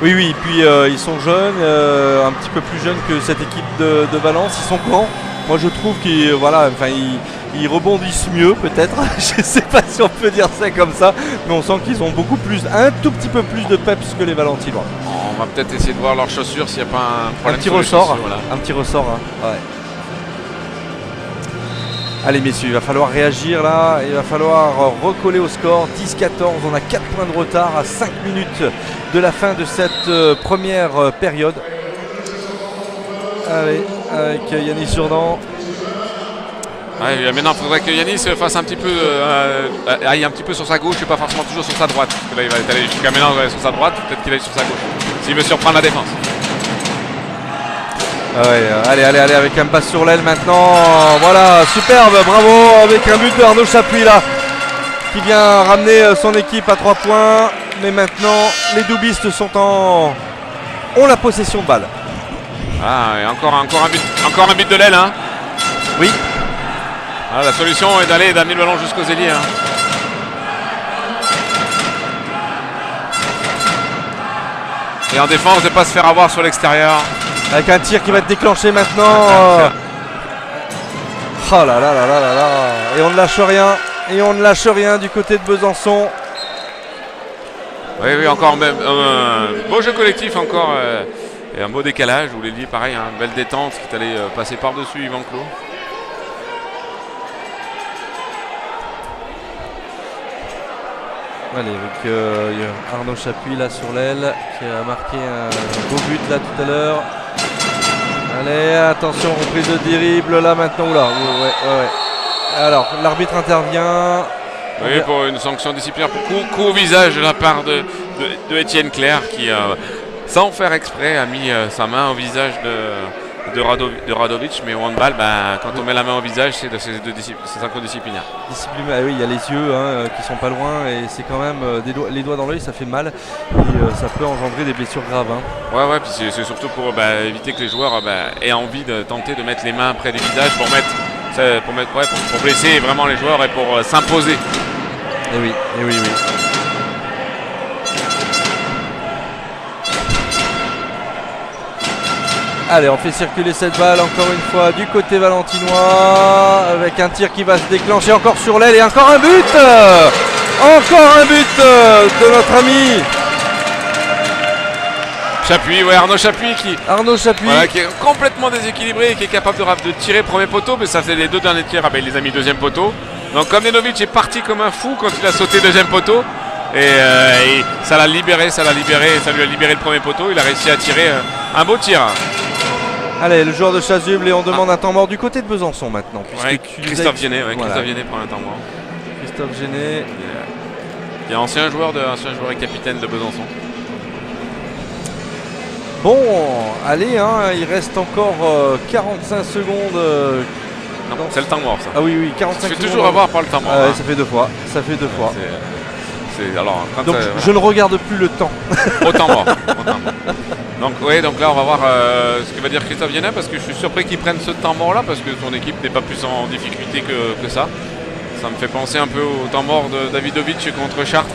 Oui, puis ils sont jeunes, un petit peu plus jeunes que cette équipe de Valence, ils sont grands. Moi je trouve qu'ils ils rebondissent mieux peut-être, je ne sais pas si on peut dire ça comme ça, mais on sent qu'ils ont un tout petit peu plus de peps que les Valentinois. On va peut-être essayer de voir leurs chaussures s'il n'y a pas un problème. Un petit ressort, hein. Ouais. Allez messieurs, il va falloir réagir là, il va falloir recoller au score, 10-14, on a 4 points de retard à 5 minutes de la fin de cette première période. Allez, avec Yanis Jourdan. Ouais, maintenant il faudrait que Yanis fasse un petit peu, aille un petit peu sur sa gauche et pas forcément toujours sur sa droite. Parce que là il va aller jusqu'à maintenant sur sa droite, peut-être qu'il aille sur sa gauche, s'il veut surprendre la défense. Allez, avec un passe sur l'aile maintenant. Voilà, superbe, bravo, avec un but de Arnaud Chapuis là, qui vient ramener son équipe à 3 points. Mais maintenant, les doubistes ont la possession de balle. Ah, et encore un but de l'aile, hein. Oui. Ah, la solution est d'amener le ballon jusqu'aux ailiers. Hein. Et en défense, de ne pas se faire avoir sur l'extérieur. Avec un tir qui va être déclenché maintenant. Oh là là là là là là. Et on ne lâche rien du côté de Besançon. Oui, encore même un beau jeu collectif encore. Et un beau décalage où l'ailier pareil, une belle détente qui est allé passer par-dessus Yvan Clos. Allez, avec Arnaud Chapuis là sur l'aile qui a marqué un beau but là tout à l'heure. Allez, attention, reprise de dribble là maintenant. Oula, ouais. Alors, l'arbitre intervient. Oui, pour une sanction disciplinaire pour coup au visage de la part de Étienne Clair qui, sans faire exprès, a mis sa main au visage de Radovic, mais au handball, quand on met la main au visage, c'est sanction disciplinaire. Oui, il y a les yeux qui sont pas loin et c'est quand même les doigts dans l'œil, ça fait mal et ça peut engendrer des blessures graves. Hein. Ouais, puis c'est surtout pour éviter que les joueurs aient envie de tenter de mettre les mains près du visage pour blesser vraiment les joueurs et pour s'imposer. Et oui. Allez, on fait circuler cette balle encore une fois du côté valentinois avec un tir qui va se déclencher encore sur l'aile et encore un but. Encore un but de notre ami Chapuis, Arnaud Chapuis qui est complètement déséquilibré et qui est capable de tirer premier poteau, mais ça c'est les 2 derniers tirs, il les a mis deuxième poteau. Donc Komnenovic est parti comme un fou quand il a sauté deuxième poteau et ça l'a libéré, ça lui a libéré le premier poteau, il a réussi à tirer un beau tir. Allez, le joueur de Chasuble et on demande un temps mort du côté de Besançon maintenant. Christophe Génet prend un temps mort. Christophe Génet. Il est ancien joueur et capitaine de Besançon. Bon, allez, il reste encore 45 secondes. Non, c'est le temps mort ça. Ah oui, 45 secondes. Tu fais toujours avoir par le temps mort. Ça fait 2 fois. Donc voilà. je ne regarde plus le temps. Au temps mort. Donc là on va voir ce que va dire Christophe Génet, parce que je suis surpris qu'il prenne ce temps mort là, parce que son équipe n'est pas plus en difficulté que ça. Ça me fait penser un peu au temps mort de Davidovic contre Chartres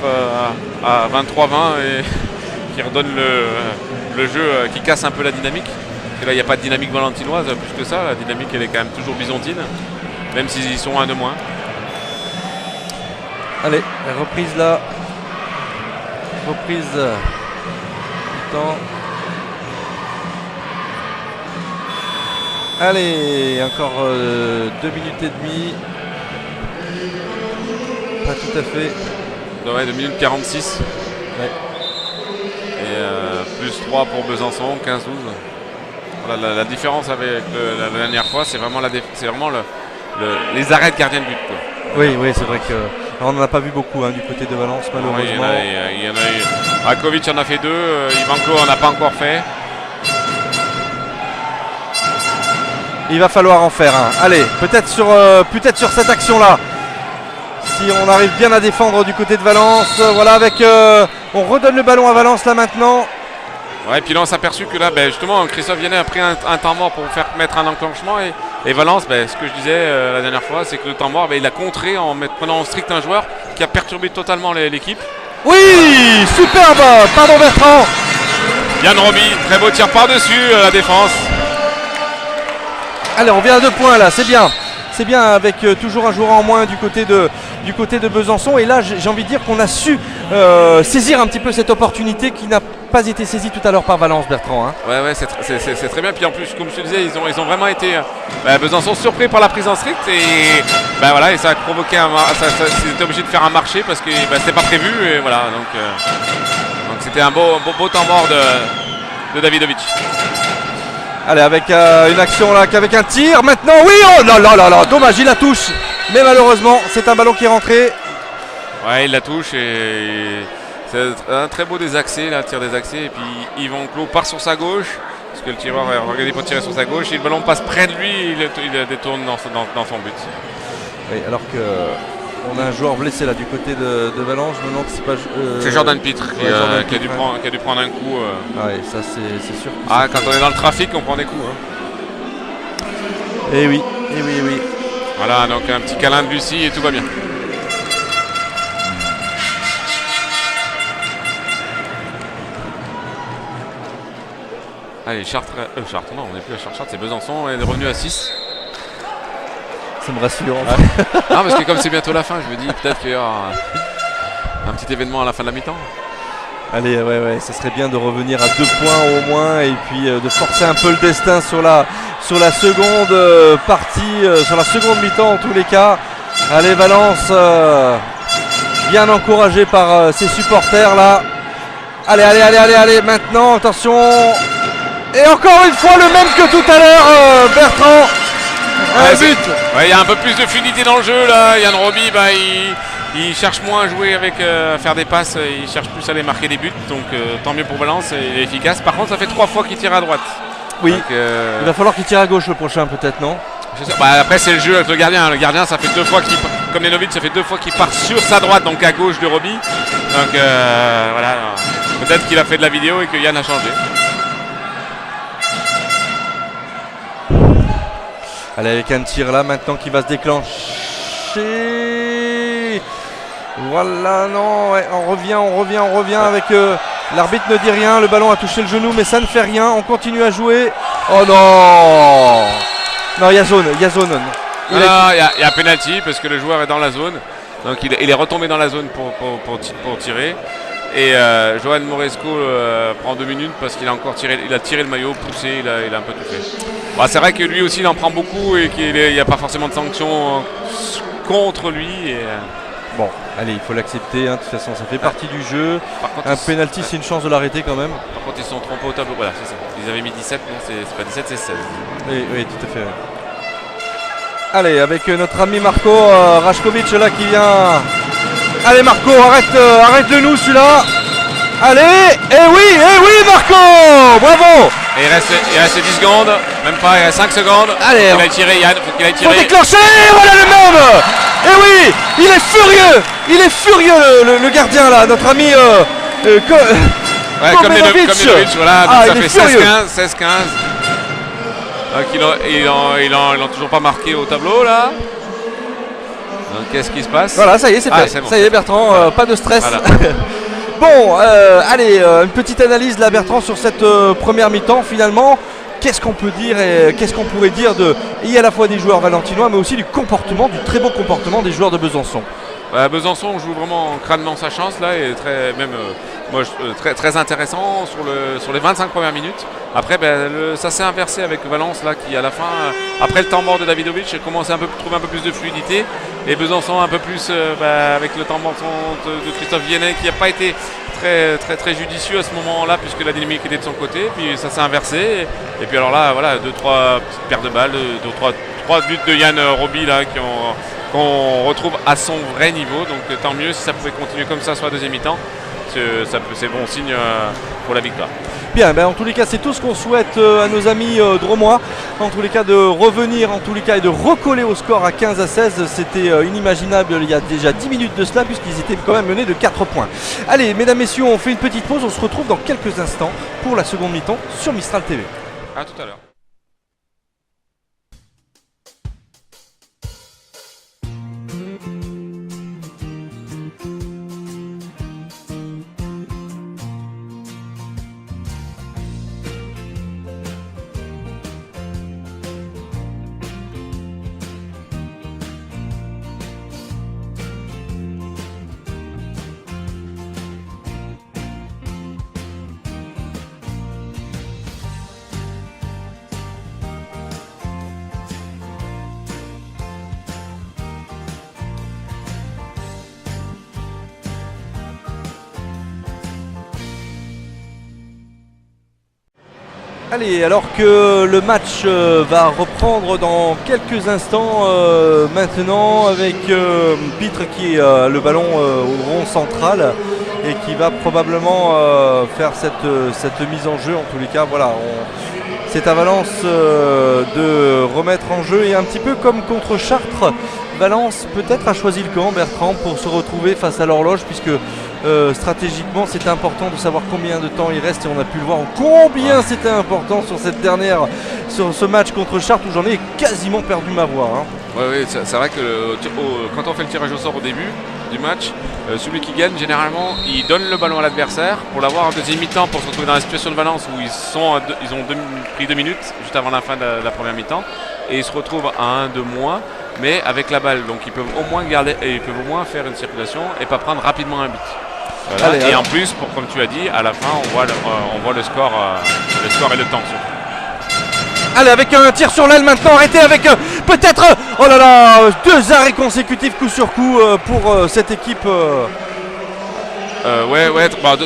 à 23-20 et qui redonne le jeu, qui casse un peu la dynamique. Parce que là, il n'y a pas de dynamique valentinoise plus que ça. La dynamique, elle est quand même toujours byzantine, même s'ils sont un de moins. Allez, reprise là. Reprise du temps. Allez, encore 2 minutes et demie. Pas tout à fait. Ouais, 2 minutes 46. Ouais. Et plus 3 pour Besançon, 15-12. Voilà, la différence avec la dernière fois, c'est vraiment, les arrêts de gardien de but, quoi. Oui, c'est vrai que on n'en a pas vu beaucoup du côté de Valence, malheureusement. Il y en a eu. Rakovic en a fait 2, Ivanklo en a pas encore fait. Il va falloir en faire un. Allez, peut-être sur cette action-là. Si on arrive bien à défendre du côté de Valence. Voilà, on redonne le ballon à Valence là maintenant. Ouais, et puis là on s'est aperçu que là, justement, Christophe Vianney a pris un temps mort pour faire mettre un enclenchement. Et Valence, ce que je disais la dernière fois, c'est que le temps mort, il a contré en prenant en strict un joueur qui a perturbé totalement l'équipe. Oui, superbe. Pardon Bertrand. Yann Roby, très beau tir par-dessus la défense. Allez, on vient à 2 points là, c'est bien. C'est bien avec toujours un joueur en moins du côté de Besançon. Et là, j'ai envie de dire qu'on a su saisir un petit peu cette opportunité qui n'a pas été saisie tout à l'heure par Valence, Bertrand. Ouais, c'est très bien. Puis en plus, comme je te disais, ils ont vraiment été Besançon surpris par la prise en strict. Et voilà, et ça a provoqué c'était obligé de faire un marché parce que c'était pas prévu. Et voilà, donc c'était un beau temps mort de Davidovic. Allez, avec une action là, avec un tir maintenant. Oui, oh là, dommage, il la touche. Mais malheureusement, c'est un ballon qui est rentré. Ouais, il la touche et c'est un très beau désaxé, là, tir désaxé. Et puis Yvan Clos part sur sa gauche, parce que le tireur est organisé pour tirer sur sa gauche. Et le ballon passe près de lui, il détourne dans son but. Oui, alors que on a un joueur blessé là du côté de Valence. Je me demande si c'est pas. C'est Jordan Pitre qui a dû prendre un coup. Ah oui, ça c'est sûr. Quand on est dans le trafic, on prend des coups. Eh oui. Voilà, donc un petit câlin de Lucie et tout va bien. Allez, Chartres, non, on n'est plus à Chartres, c'est Besançon, on est revenu à 6. Ça me rassure. Non, parce que comme c'est bientôt la fin, je me dis peut-être qu'il y aura un petit événement à la fin de la mi-temps. Allez, ouais, ça serait bien de revenir à 2 points au moins et puis de forcer un peu le destin sur la seconde partie, sur la seconde mi-temps en tous les cas. Allez, Valence, bien encouragé par ses supporters là. Allez, maintenant, attention. Et encore une fois le même que tout à l'heure, Bertrand. Un but. Ouais, il y a un peu plus de fluidité dans le jeu là. Yann Roby, il cherche moins à jouer à faire des passes, il cherche plus à aller marquer des buts. Donc tant mieux pour Valence, il est efficace. Par contre, ça fait 3 fois qu'il tire à droite. Oui. Donc, il va falloir qu'il tire à gauche le prochain peut-être, non? Après c'est le jeu avec le gardien. Le gardien, ça fait 2 fois qu'il, comme Nenovic, ça fait 2 fois qu'il part sur sa droite, donc à gauche de Roby. Donc voilà. Peut-être qu'il a fait de la vidéo et que Yann a changé. Allez, avec un tir là maintenant qui va se déclencher. Voilà, non, ouais, on revient avec l'arbitre ne dit rien, le ballon a touché le genou mais ça ne fait rien, on continue à jouer. Oh non. Non, il y a zone. Il y a penalty parce que le joueur est dans la zone. Donc il est retombé dans la zone pour tirer. Et Johan Moresco prend 2 minutes parce qu'il a encore tiré le maillot, poussé, il a un peu tout fait. C'est vrai que lui aussi il en prend beaucoup et qu'il n'y a pas forcément de sanctions contre lui. Bon, allez, il faut l'accepter, de toute façon ça fait partie du jeu. Par contre, un penalty, c'est une chance de l'arrêter quand même. Par contre, ils se sont trompés au tableau, voilà, c'est ça. Ils avaient mis 17, non, c'est pas 17, c'est 16. Oui, tout à fait. Ouais. Allez, avec notre ami Marco Rašković là qui vient. Allez Marco, arrête-le nous celui-là. Allez, oui Marco, bravo. Et il reste 10 secondes, même pas, il reste 5 secondes. Allez, il a tiré Yann, faut qu'il aille tirer. Faut déclencher, voilà le même. Et oui, il est furieux le gardien là, notre ami comme Nenovic, voilà, donc ça fait 16-15. Donc ils n'ont toujours pas marqué au tableau là. Donc, qu'est-ce qui se passe? Voilà, ça y est, c'est fait. C'est bon. Ça y est, Bertrand, pas de stress. Voilà. Bon, allez, une petite analyse là, Bertrand, sur cette première mi-temps finalement. Qu'est-ce qu'on peut dire et qu'est-ce qu'on pourrait dire à la fois des joueurs valentinois, mais aussi du très bon comportement des joueurs de Besançon? Besançon joue vraiment crânement sa chance là et très intéressant sur les 25 premières minutes. Après ça s'est inversé avec Valence là qui à la fin après le temps mort de Davidovic commence à trouver un peu plus de fluidité et Besançon un peu plus avec le temps mort de Christophe Viennet qui n'a pas été très judicieux à ce moment-là puisque la dynamique était de son côté, puis ça s'est inversé et puis alors là voilà 2-3 petites paires de balles, 3 buts de Yann Roby là qu'on retrouve à son vrai niveau, donc tant mieux si ça pouvait continuer comme ça sur la deuxième mi-temps, c'est bon signe pour la victoire. Bien, en tous les cas c'est tout ce qu'on souhaite à nos amis dromois, en tous les cas de revenir en tous les cas et de recoller au score à 15-16, c'était inimaginable il y a déjà 10 minutes de cela puisqu'ils étaient quand même menés de 4 points. Allez mesdames, messieurs, on fait une petite pause, on se retrouve dans quelques instants pour la seconde mi-temps sur Mistral TV. A tout à l'heure. Allez, alors que le match va reprendre dans quelques instants maintenant avec Pitre qui a le ballon au rond central et qui va probablement faire cette mise en jeu. En tous les cas, voilà, c'est à Valence de remettre en jeu et un petit peu comme contre Chartres, Valence peut-être a choisi le camp, Bertrand, pour se retrouver face à l'horloge puisque stratégiquement c'était important de savoir combien de temps il reste et on a pu le voir combien c'était important sur ce match contre Chartres où j'en ai quasiment perdu ma voix. Oui, c'est vrai que quand on fait le tirage au sort au début du match, celui qui gagne généralement il donne le ballon à l'adversaire pour l'avoir en deuxième mi-temps pour se retrouver dans la situation de Valence où ils ont pris 2 minutes juste avant la fin de la première mi-temps et ils se retrouvent à 1 de moins mais avec la balle, donc ils peuvent au moins garder et ils peuvent au moins faire une circulation et pas prendre rapidement un but. Voilà. Allez, et en plus, comme tu as dit, à la fin on voit le score et le temps surtout. Allez, avec un tir sur l'aile maintenant, arrêté avec peut-être, oh là là, 2 arrêts consécutifs coup sur coup pour cette équipe.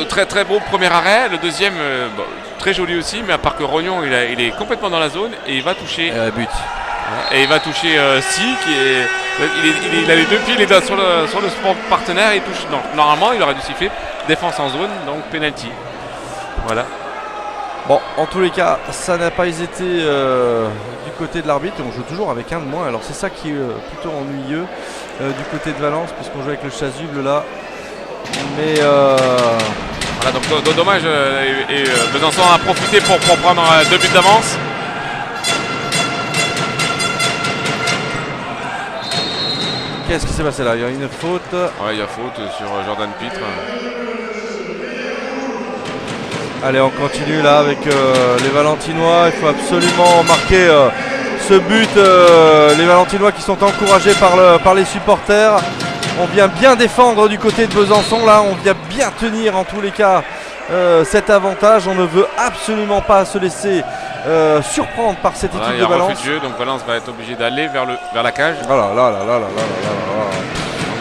Très très beau premier arrêt, le deuxième très joli aussi, mais à part que Rognon il est complètement dans la zone et il va toucher. But. Et il va toucher Si, il a les 2 pieds, il est sur le sport partenaire, il touche. Donc, normalement, il aurait dû siffler défense en zone, donc penalty. Voilà. Bon, en tous les cas, ça n'a pas été du côté de l'arbitre. On joue toujours avec un de moins. Alors c'est ça qui est plutôt ennuyeux du côté de Valence, puisqu'on joue avec le chasuble là. Mais voilà, donc dommage. Besançon a profité pour prendre 2 buts d'avance. Qu'est-ce qui s'est passé là? Il y a une faute. Ouais, il y a faute sur Jordan Pitre. Allez, on continue là avec les Valentinois. Il faut absolument marquer ce but. Les Valentinois qui sont encouragés par les supporters. On vient bien défendre du côté de Besançon là. On vient bien tenir en tous les cas cet avantage. On ne veut absolument pas se laisser surprendre par cette équipe de Valence. Refus de jeu, donc Valence va être obligé d'aller vers la cage. Voilà, là.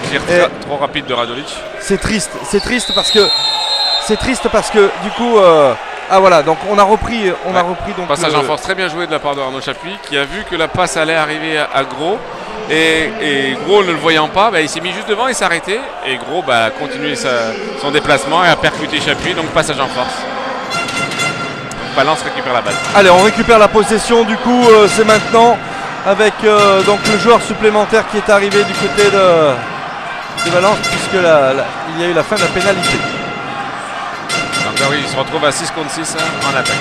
Tir trop rapide de Radolic. C'est triste parce que du coup voilà, donc on a repris donc passage en force très bien joué de la part de Arnaud Chapuis qui a vu que la passe allait arriver à Gros et Gros ne le voyant pas, il s'est mis juste devant et s'est arrêté et Gros a continué son déplacement et a percuté Chapuis, donc passage en force. Valence récupère la balle. Allez, on récupère la possession du coup, c'est maintenant avec donc le joueur supplémentaire qui est arrivé du côté de Valence puisque il y a eu la fin de la pénalité. Donc oui, il se retrouve à 6 contre 6 en attaque.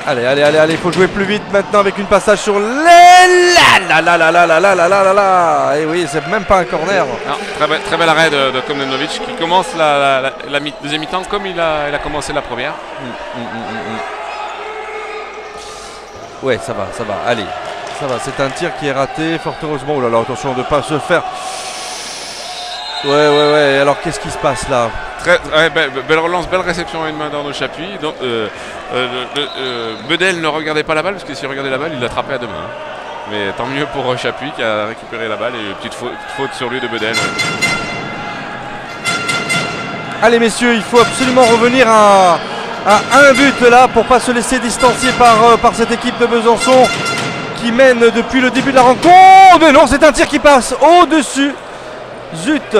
Allez, il faut jouer plus vite maintenant avec une passage sur l'aile là là là là là là là là là là. Et oui, c'est même pas un corner. Non, très bel arrêt de Komnenovic qui commence la deuxième mi-temps comme il a commencé la première. Ouais, ça va, allez. Ça va, c'est un tir qui est raté, fort heureusement. Oh là là, attention de ne pas se faire. Ouais, alors qu'est-ce qui se passe là? Belle relance, belle réception à une main d'Arnaud Chapuis. Donc, Bedel ne regardait pas la balle parce que s'il regardait la balle, il l'attrapait à deux mains. Mais tant mieux pour Chapuis qui a récupéré la balle et petite faute sur lui de Bedel. Allez messieurs, il faut absolument revenir à un but là pour pas se laisser distancier par cette équipe de Besançon qui mène depuis le début de la rencontre. Mais non, c'est un tir qui passe au-dessus. Zut.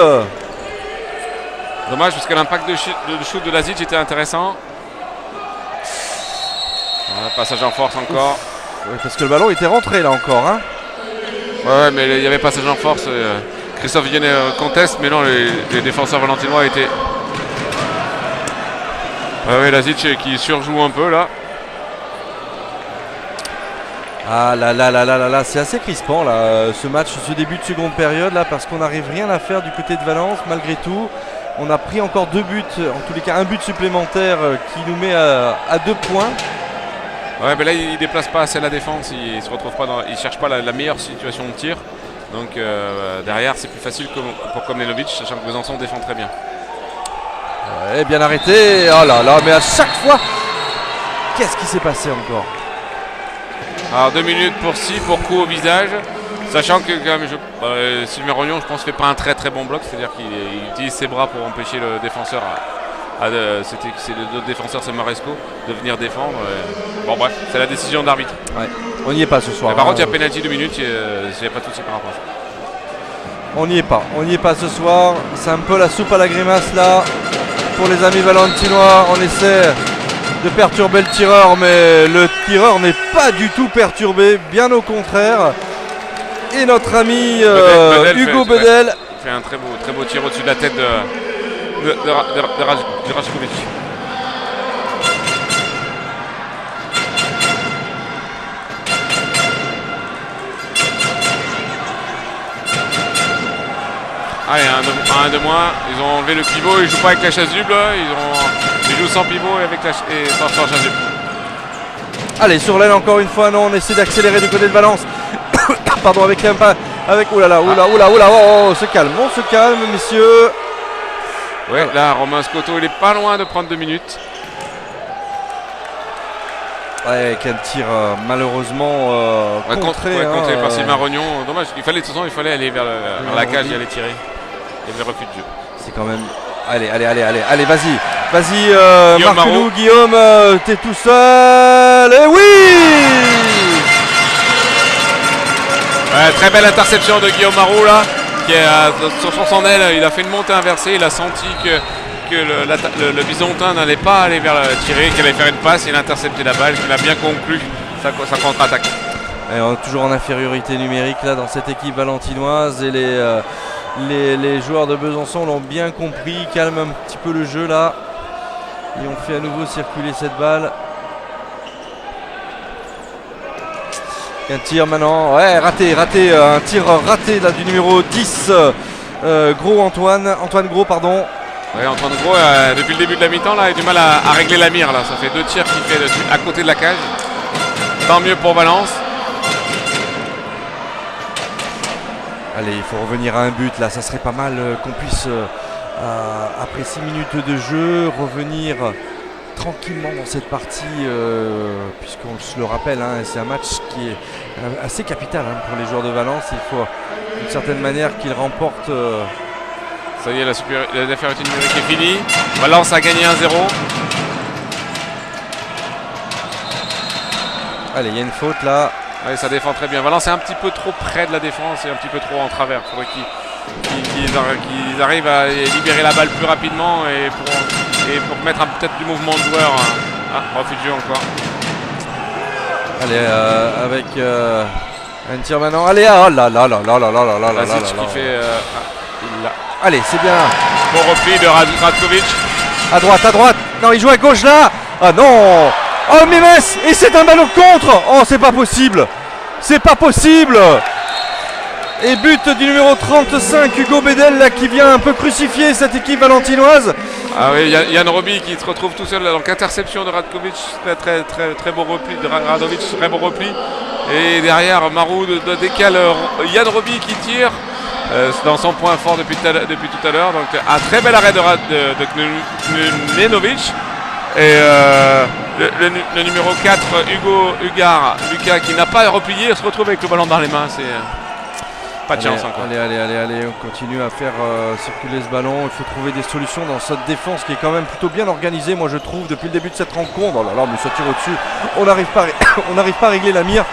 Dommage parce que l'impact de shoot de Lazic était intéressant. Voilà, passage en force encore. Oui, parce que le ballon était rentré là encore. Hein. Ouais, mais il y avait passage en force. Christophe Viennet conteste, mais non, les défenseurs valentinois étaient. Oui, Lazic qui surjoue un peu là. Ah là, c'est assez crispant là, ce match, ce début de seconde période là, parce qu'on n'arrive rien à faire du côté de Valence malgré tout. On a pris encore 2 buts, en tous les cas un but supplémentaire qui nous met à 2 points. Ouais, mais là il ne déplace pas assez la défense, il se retrouve pas il cherche pas la meilleure situation de tir. Donc derrière c'est plus facile pour Komnenovic, sachant que Besançon défend très bien. Ouais, bien arrêté, oh là là, mais à chaque fois, qu'est-ce qui s'est passé encore? Alors 2 minutes pour pour coup au visage, sachant que quand même, Sylvain Rognon, je pense, fait pas un très très bon bloc, c'est-à-dire qu'il utilise ses bras pour empêcher le défenseur, c'est l'autre défenseur, c'est Maresco, de venir défendre. Bon bref, c'est la décision de l'arbitre. Ouais. On n'y est pas ce soir. Mais par contre, il y a pénalty 2 minutes, il n'y a pas de souci par rapport à ça. On n'y est pas ce soir. C'est un peu la soupe à la grimace là. Pour les amis valentinois, on essaie de perturber le tireur, mais le tireur n'est pas du tout perturbé, bien au contraire. Et notre ami Hugo Bedel fait un très beau tir au-dessus de la tête de Rajkovic. Allez, un de moins, ils ont enlevé le pivot, ils jouent pas avec la chasuble, ils jouent sans pivot et sans chasuble. Allez, sur l'aile encore une fois, non, on essaie d'accélérer du côté de Valence. Pardon, avec oulala, on se calme, messieurs. Ouais, là, Romain Scotto, il est pas loin de prendre 2 minutes. Ouais, avec un tir malheureusement contré. Contré par Sylvain Rognon. Dommage, de toute façon, il fallait aller vers la cage et aller tirer. Il y avait refus de jeu. C'est quand même. Allez, vas-y, marque-nous, Guillaume, t'es tout seul. Et oui! Ouais, très belle interception de Guillaume Marou là, qui est sur son aile, il a fait une montée inversée, il a senti que le Bisontin n'allait pas aller vers le tirer, qu'il allait faire une passe, il a intercepté la balle, qu'il a bien conclu sa contre-attaque. Et on est toujours en infériorité numérique là dans cette équipe valentinoise et les joueurs de Besançon l'ont bien compris, calment un petit peu le jeu là et on fait à nouveau circuler cette balle. Un tir maintenant, ouais, raté, un tir raté là du numéro 10, Antoine Gros, pardon. Oui, Antoine Gros, depuis le début de la mi-temps, là, il a du mal à régler la mire. Là. Ça fait 2 tirs qu'il fait à côté de la cage. Tant mieux pour Valence. Allez, il faut revenir à un but là, ça serait pas mal qu'on puisse, après 6 minutes de jeu, revenir tranquillement dans cette partie, puisqu'on se le rappelle, hein, c'est un match qui est assez capital pour les joueurs de Valence. Il faut d'une certaine manière qu'ils remportent. Ça y est, la infériorité numérique est finie. Valence a gagné 1-0. Allez, il y a une faute là. Allez, ça défend très bien. Valence est un petit peu trop près de la défense et un petit peu trop en travers. Il faudrait qu'ils arrivent à libérer la balle plus rapidement et pour mettre peut-être du mouvement de joueur. Refus de jeu encore. Allez, avec un tir maintenant. Allez, oh là là là là là là là là là là. Qui fait. Allez, c'est bien. Bon repli de Rajkovic. À droite. Non, il joue à gauche là. Ah non. Oh, Mémès. Et c'est un ballon contre. Oh, c'est pas possible. C'est pas possible. Et but du numéro 35, Hugo Bedel, là, qui vient un peu crucifier cette équipe valentinoise. Ah oui, Yann Roby qui se retrouve tout seul, donc interception de Radkovic, très beau repli, de Radovic, très beau repli. Et derrière, Marou décale Yann Roby qui tire dans son point fort depuis tout à l'heure. Donc un très bel arrêt de Knenovic. Et le numéro 4, Lucas, qui n'a pas replié, se retrouve avec le ballon dans les mains. C'est pas de chance encore. Allez, on continue à faire circuler ce ballon. Il faut trouver des solutions dans cette défense qui est quand même plutôt bien organisée, moi je trouve, depuis le début de cette rencontre. Oh là là, mais ça tire au-dessus. On n'arrive pas à régler la mire.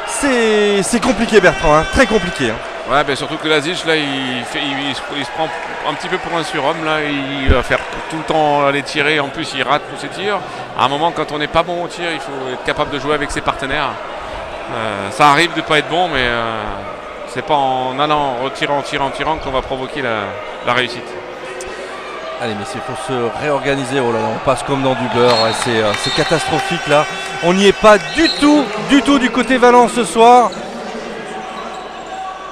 C'est compliqué, Bertrand, hein, très compliqué. Hein. Ouais, ben surtout que Lazic, là, il se prend un petit peu pour un surhomme. Là, il va faire tout le temps aller tirer. En plus, il rate tous ses tirs. À un moment, quand on n'est pas bon au tir, il faut être capable de jouer avec ses partenaires. Ça arrive de ne pas être bon, mais c'est pas en allant en tirant qu'on va provoquer la réussite. Allez, mais il faut se réorganiser. Oh là là, on passe comme dans du beurre. Ouais, c'est catastrophique là. On n'y est pas du tout du côté Valence ce soir.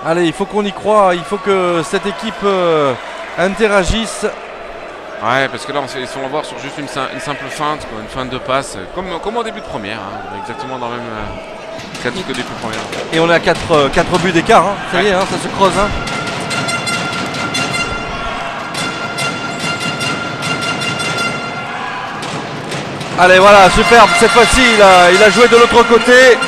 Allez, il faut qu'on y croie. Il faut que cette équipe interagisse. Ouais, parce que là, ils sont en voir sur juste une simple feinte, quoi, une feinte de passe, comme au début de première, hein, exactement dans le même cas que début de première. Et on est à 4 buts d'écart. Hein. Ça y est, hein, ça se creuse. Hein. Allez, voilà, superbe. Cette fois-ci, il a joué de l'autre côté.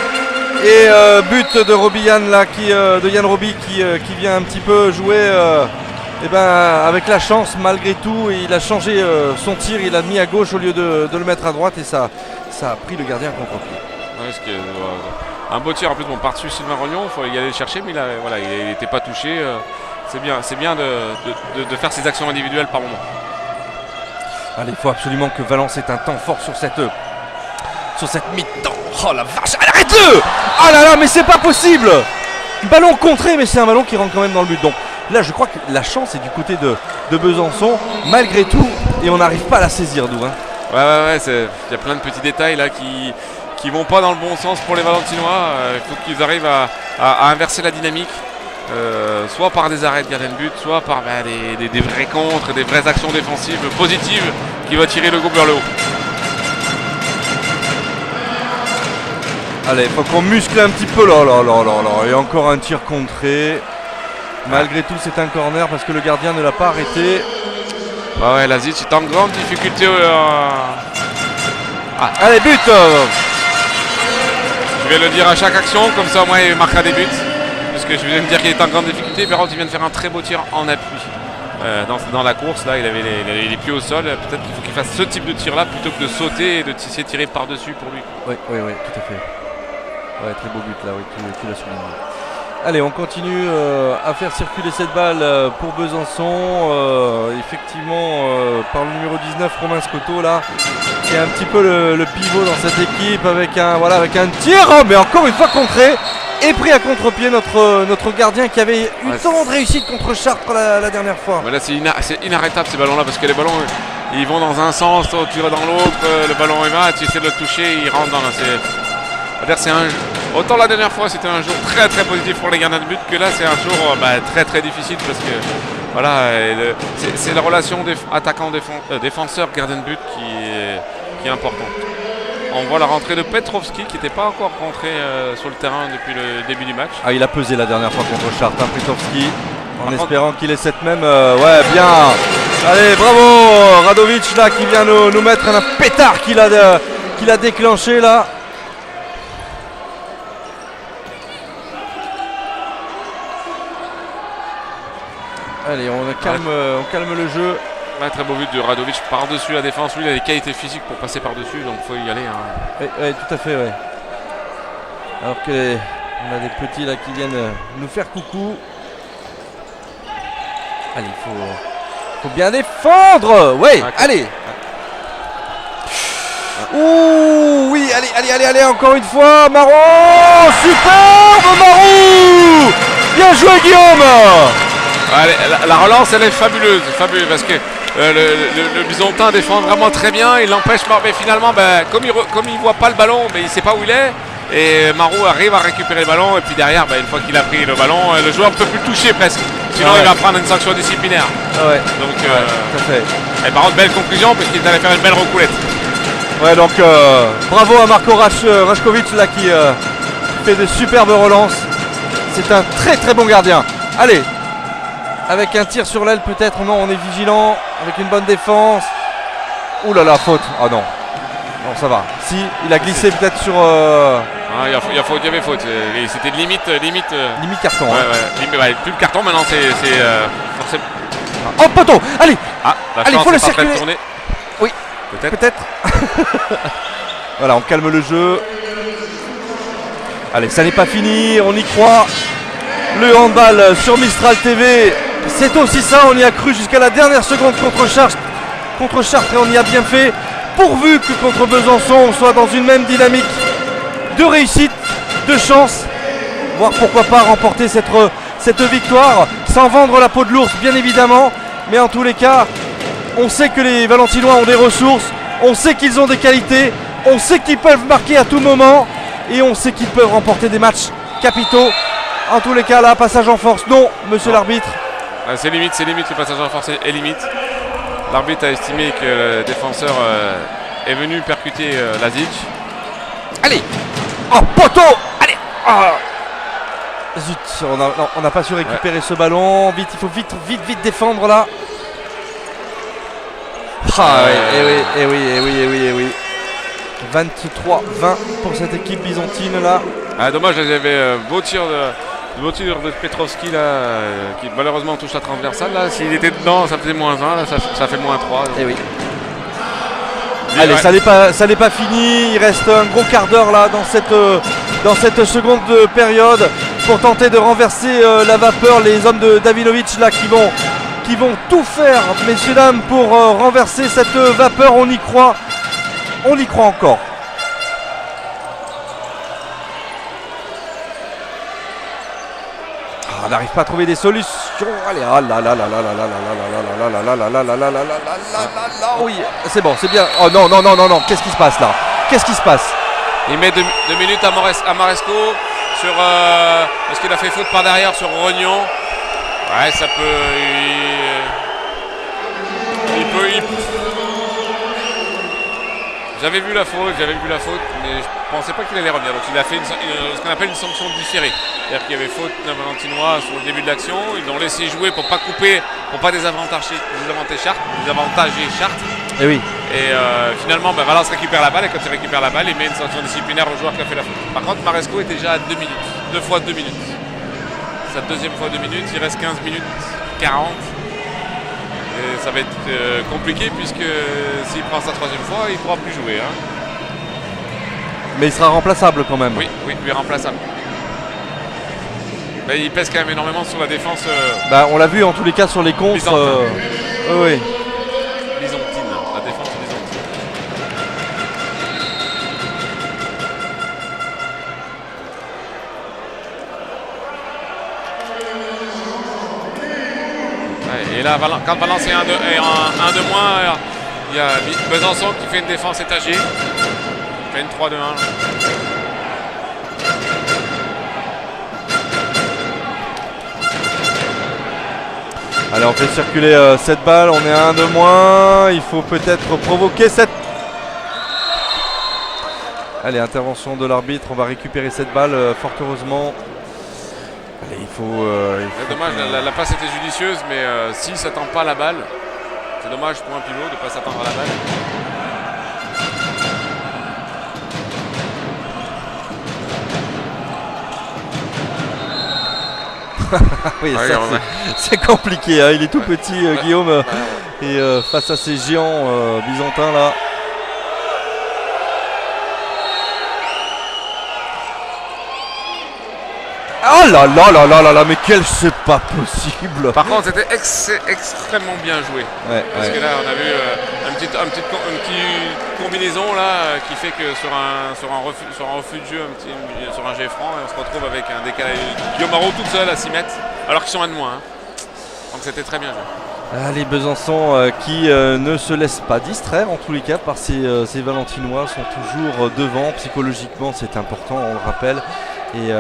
Et but de Robian là, de Yann Roby qui vient un petit peu jouer avec la chance malgré tout. Il a changé son tir, il l'a mis à gauche au lieu de le mettre à droite et ça a pris le gardien contre-pied. Ouais, un beau tir en plus, par-dessus Sylvain Rognon, il faut y aller le chercher, mais il n'était pas touché. C'est bien de faire ses actions individuelles par moment. Allez, il faut absolument que Valence ait un temps fort sur cette mi-temps. Oh la vache, arrête-le! Ah là là, mais c'est pas possible! Ballon contré, mais c'est un ballon qui rentre quand même dans le but. Donc là, je crois que la chance est du côté de Besançon, malgré tout, et on n'arrive pas à la saisir, d'où. Hein. Ouais, il y a plein de petits détails là qui vont pas dans le bon sens pour les Valentinois. Il faut qu'ils arrivent à inverser la dynamique, soit par des arrêts de gardien de but, soit par des vrais contres, des vraies actions défensives positives qui vont tirer le groupe vers le haut. Allez, il faut qu'on muscle un petit peu là. Et encore un tir contré. Malgré tout, c'est un corner parce que le gardien ne l'a pas arrêté. Ouais, Lazic est en grande difficulté. Allez, but! Je vais le dire à chaque action, comme ça au moins il marquera des buts. Parce que je viens de dire qu'il est en grande difficulté. Par contre, il vient de faire un très beau tir en appui. Dans la course, là, il avait les pieds au sol. Peut-être qu'il faut qu'il fasse ce type de tir là plutôt que de sauter et de essayer de tirer par-dessus pour lui. Oui, tout à fait. Ouais, très beau but là, oui, tu l'as souligné. Allez, on continue à faire circuler cette balle pour Besançon. Effectivement, par le numéro 19, Romain Scotto là, qui est un petit peu le pivot dans cette équipe avec un tir, mais encore une fois contré et pris à contre-pied notre gardien qui avait eu tant de réussite contre Chartres la dernière fois. Mais là, c'est inarrêtable ces ballons là parce que les ballons ils vont dans un sens, tu vas dans l'autre, le ballon il va, tu essaies de le toucher, il rentre dans la. Autant la dernière fois c'était un jour très très positif pour les gardiens de but que là c'est un jour très très difficile parce que c'est la relation attaquant-défenseur gardien de but qui est importante. On voit la rentrée de Petrovski qui n'était pas encore rentré sur le terrain depuis le début du match. Ah, il a pesé la dernière fois contre Chartres, Petrovski, en espérant qu'il ait cette même... bien. Allez, bravo Radovic là qui vient nous mettre un pétard qu'il a déclenché là. Allez, on calme le jeu. Ouais, très beau but de Radovic par-dessus la défense. Lui, il a des qualités physiques pour passer par-dessus, donc il faut y aller. Hein. Oui, tout à fait, ouais. Alors qu'on a des petits là qui viennent nous faire coucou. Allez, il faut bien défendre. Ouais, allez. Ouh, oui, allez, encore une fois. Marou, superbe Marou. Bien joué Guillaume. Allez, la relance elle est fabuleuse parce que le Bisontin défend vraiment très bien, il l'empêche mais finalement comme il voit pas le ballon, mais il sait pas où il est Et Marot arrive à récupérer le ballon. Et puis derrière, une fois qu'il a pris le ballon, le joueur ne peut plus le toucher presque. Sinon, il va prendre une sanction disciplinaire. Ouais. Donc, tout à fait. Et par contre, belle conclusion parce qu'il allait faire une belle recoulette. Ouais, donc bravo à Marco Rashkovic là qui fait de superbes relances. C'est un très très bon gardien. Allez, avec un tir sur l'aile peut-être. Non, on est vigilant. Avec une bonne défense. Ouh là là, faute. Ah non. Non, ça va. Si, il a glissé peut-être sur... Il y avait faute. C'était limite... Limite carton. Ouais. Plus le carton, maintenant c'est forcément... Oh, poteau. Allez. Allez, il faut le circuler. Oui, peut-être. Voilà, on calme le jeu. Allez, ça n'est pas fini, on y croit. Le handball sur Mistral TV, c'est aussi ça, on y a cru jusqu'à la dernière seconde contre Chartres et on y a bien fait. Pourvu que contre Besançon, on soit dans une même dynamique de réussite, de chance, voire pourquoi pas remporter cette victoire, sans vendre la peau de l'ours bien évidemment. Mais en tous les cas, on sait que les Valentinois ont des ressources, on sait qu'ils ont des qualités, on sait qu'ils peuvent marquer à tout moment et on sait qu'ils peuvent remporter des matchs capitaux. En tous les cas, là, passage en force, non, monsieur l'arbitre. C'est limite, le passage en force est limite. L'arbitre a estimé que le défenseur est venu percuter Lazic. Allez. Oh, poteau. Allez. Zut, on n'a pas su récupérer ce ballon. Vite, il faut vite défendre là. Eh oui. 23-20 pour cette équipe byzantine là. Dommage, j'avais beau tir de Petrovski là, qui malheureusement touche la transversale là. S'il était dedans, ça faisait -1, là, ça fait -3. Eh oui. Allez, ça n'est pas fini. Il reste un gros quart d'heure là dans cette seconde période pour tenter de renverser la vapeur. Les hommes de Davinovic là qui vont tout faire, messieurs dames, pour renverser cette vapeur. On y croit encore. On n'arrive pas à trouver des solutions. Allez, oui, c'est bon, c'est bien. Oh non, qu'est-ce qui se passe là? Qu'est-ce qui se passe? Il met 2 minutes à Maresco sur parce qu'il a fait faute par derrière sur Rognon. Ouais, ça peut. Il peut. J'avais vu la faute, mais je pensais pas qu'il allait revenir. Donc il a fait ce qu'on appelle une sanction différée. C'est-à-dire qu'il y avait faute d'un Valentinois sur le début de l'action. Ils l'ont laissé jouer pour pas couper, pour pas désavantager Chartres. Et oui. Et finalement, Valence récupère la balle. Et quand il récupère la balle, il met une sanction disciplinaire au joueur qui a fait la faute. Par contre, Maresco est déjà à 2 minutes. 2 fois 2 minutes. Sa deuxième fois 2 minutes. Il reste 15 minutes 40. Et ça va être compliqué puisque s'il prend sa troisième fois, il ne pourra plus jouer. Mais il sera remplaçable quand même. Oui, il est remplaçable. Mais il pèse quand même énormément sur la défense. On l'a vu en tous les cas sur les contres. Oui. Byzantine, la défense byzantine. Et là, quand Valence est un de moins, il y a Besançon qui fait une défense étagée. Il fait une 3-2-1. Allez, on fait circuler cette balle. On est à 1 de moins. Il faut peut-être provoquer cette... Allez, intervention de l'arbitre. On va récupérer cette balle, fort heureusement. Allez, il faut... C'est dommage, la passe était judicieuse, mais s'il ne s'attend pas à la balle, c'est dommage pour un pivot de ne pas s'attendre à la balle. Oui, c'est compliqué, hein. Il est tout petit, Guillaume, et face à ces géants byzantins là. Oh là là, mais c'est pas possible. Par contre, c'était extrêmement bien joué. Parce que là, on a vu une petite combinaison là qui fait que sur un refus de jeu, sur un jet franc, on se retrouve avec un décalage. Guillaume Marot tout seul à 6 mètres, alors qu'ils sont 1 de moins. Donc c'était très bien joué. Allez, Besançon qui ne se laisse pas distraire en tous les cas par ces Valentinois, sont toujours devant. Psychologiquement, c'est important, on le rappelle. Et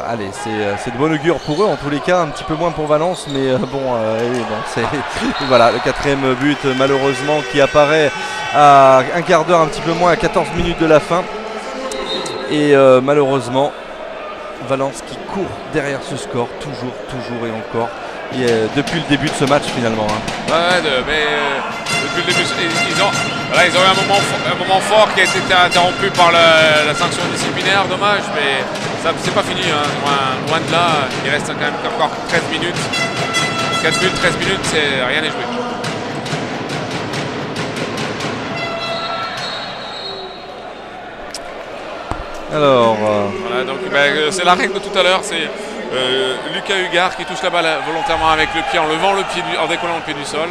allez, c'est de bon augure pour eux en tous les cas, un petit peu moins pour Valence, mais c'est voilà le 4e but malheureusement qui apparaît à un quart d'heure, un petit peu moins, à 14 minutes de la fin. Et malheureusement, Valence qui court derrière ce score, toujours et encore. Et, depuis le début de ce match finalement. Ouais, depuis le début, ils ont eu un moment fort qui a été interrompu par la sanction disciplinaire, dommage, mais c'est pas fini, loin de là, il reste quand même encore 13 minutes. 4 buts, 13 minutes, rien n'est joué. Alors, voilà, donc c'est la règle de tout à l'heure, c'est Lucas Hugard qui touche la balle volontairement avec le pied en levant le pied, en décollant le pied du sol.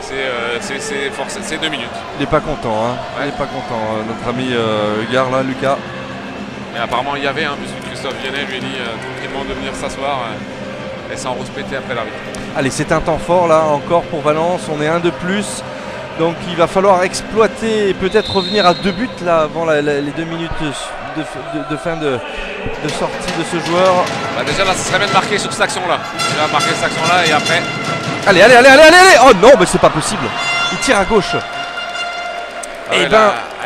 C'est 2 minutes. Il n'est pas content, Il n'est pas content, notre ami Hugard là, Lucas. Et apparemment il y avait, puisque Christophe Viennet lui a dit tranquillement de venir s'asseoir et s'en respecter après l'arbitre. Allez, c'est un temps fort là encore pour Valence, on est un de plus. Donc il va falloir exploiter et peut-être revenir à 2 buts là avant les 2 minutes de fin de sortie de ce joueur. Déjà là, ça serait bien de marquer sur cette action-là. Déjà marquer cette action-là et après. Allez. Oh non, mais c'est pas possible. Il tire à gauche.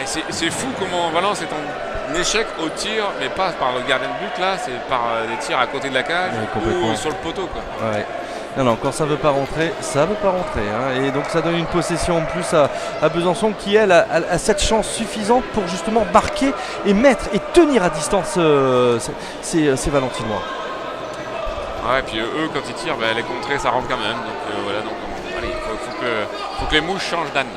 C'est fou comment Valence est en échec au tir, mais pas par le gardien de but là, c'est par des tirs à côté de la cage ou sur le poteau quoi. Ouais. Non, quand ça veut pas rentrer, ça veut pas rentrer. Et donc ça donne une possession en plus à Besançon qui, elle, a cette chance suffisante pour justement marquer et mettre et tenir à distance ces Valentinois. Ouais, et puis eux, quand ils tirent, les contrées, ça rentre quand même. Donc voilà, allez, faut que les mouches changent d'âne.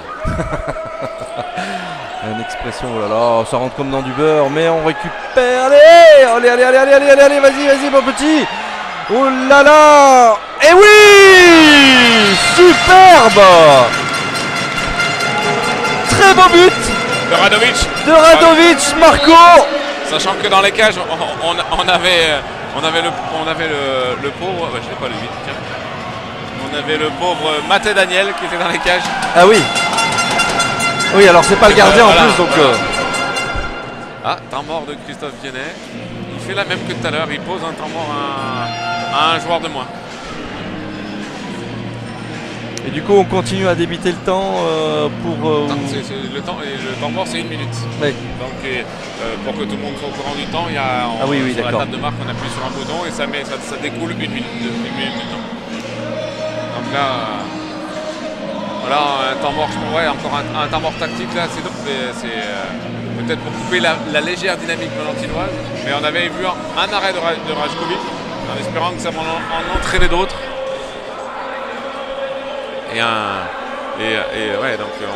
Une expression, oh là là, ça rentre comme dans du beurre, mais on récupère. Allez, vas-y, mon petit. Oh là là! Et oui! Superbe! Très beau but! De Radovic, Marco! Sachant que dans les cages, on avait le pauvre, je sais pas le 8, tiens. On avait le pauvre Mathé Daniel qui était dans les cages. Ah oui! Oui, alors c'est pas le gardien en plus, donc. Ah, temps mort de Christophe Viennet. Il fait la même que tout à l'heure, il pose un temps mort à un joueur de moins. Et du coup on continue à débiter le temps pour... Le temps mort c'est 1 minute. Oui. Donc pour que tout le monde soit au courant du temps, il y a sur la table de marque on appuie sur un bouton et ça découle 1 minute de temps. Donc là, voilà un temps mort, encore un temps mort tactique là, c'est peut-être pour couper la légère dynamique valentinoise, mais on avait vu un arrêt de Rajkovic en espérant que ça en entraînait d'autres. Donc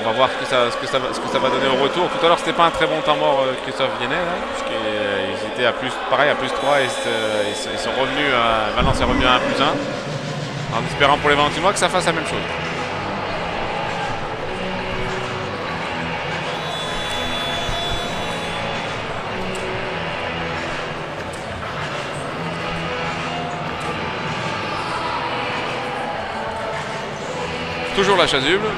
on va voir ce que ça va donner au retour. Tout à l'heure c'était pas un très bon temps mort Christophe Viennet puisqu'ils étaient à plus 3 et ils sont revenus Valence est revenu à 1+1 en espérant pour les Valentinois que ça fasse la même chose. Toujours la chasuble,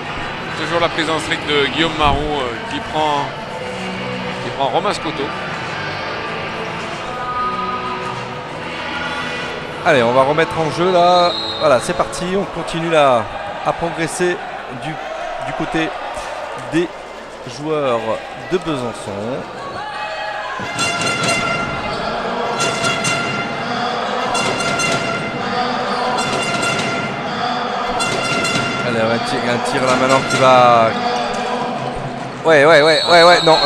toujours la prise en strict de Guillaume Marou qui prend Romain Scotto. Allez, on va remettre en jeu là. Voilà, c'est parti, on continue là à progresser du côté des joueurs de Besançon. Allez, un tir là maintenant qui va... Ouais, non,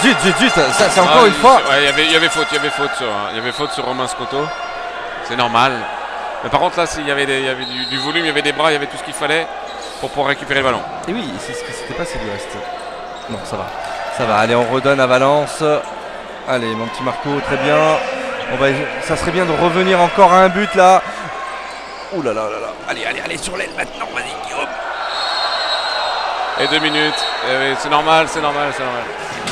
zut, ça c'est encore une fois... Ouais, il y avait faute sur Romain Scotto, c'est normal. Mais par contre là, il y avait du volume, il y avait des bras, il y avait tout ce qu'il fallait pour pouvoir récupérer le ballon. Et oui, c'est ce qui s'était passé du reste. Non, ça va, allez, on redonne à Valence. Allez, mon petit Marco, très bien. Ça serait bien de revenir encore à un but là. Ouh là là. Allez, sur l'aile maintenant, vas-y Guillaume. Et 2 minutes, c'est normal.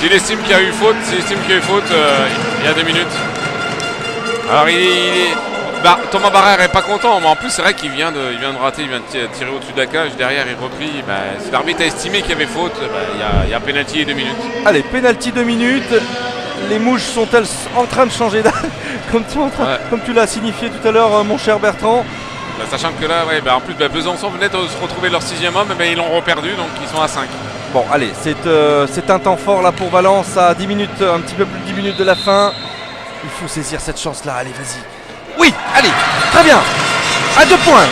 S'il estime qu'il y a eu faute, il y a 2 minutes. Alors Thomas Barrère est pas content, mais en plus c'est vrai qu'il vient de rater, il vient de tirer au-dessus de la cage, derrière il replie. Si l'arbitre a estimé qu'il y avait faute, il y a pénalty et 2 minutes. Allez, pénalty 2 minutes. Les mouches sont-elles en train de changer d'âge comme tu l'as signifié tout à l'heure, mon cher Bertrand. Sachant que là, en plus Besançon venait de se retrouver leur 6e homme, ils l'ont reperdu, donc ils sont à 5. Bon, allez, c'est un temps fort là pour Valence à 10 minutes, un petit peu plus de 10 minutes de la fin. Il faut saisir cette chance-là, allez, vas-y. Oui, allez, très bien. À 2 points.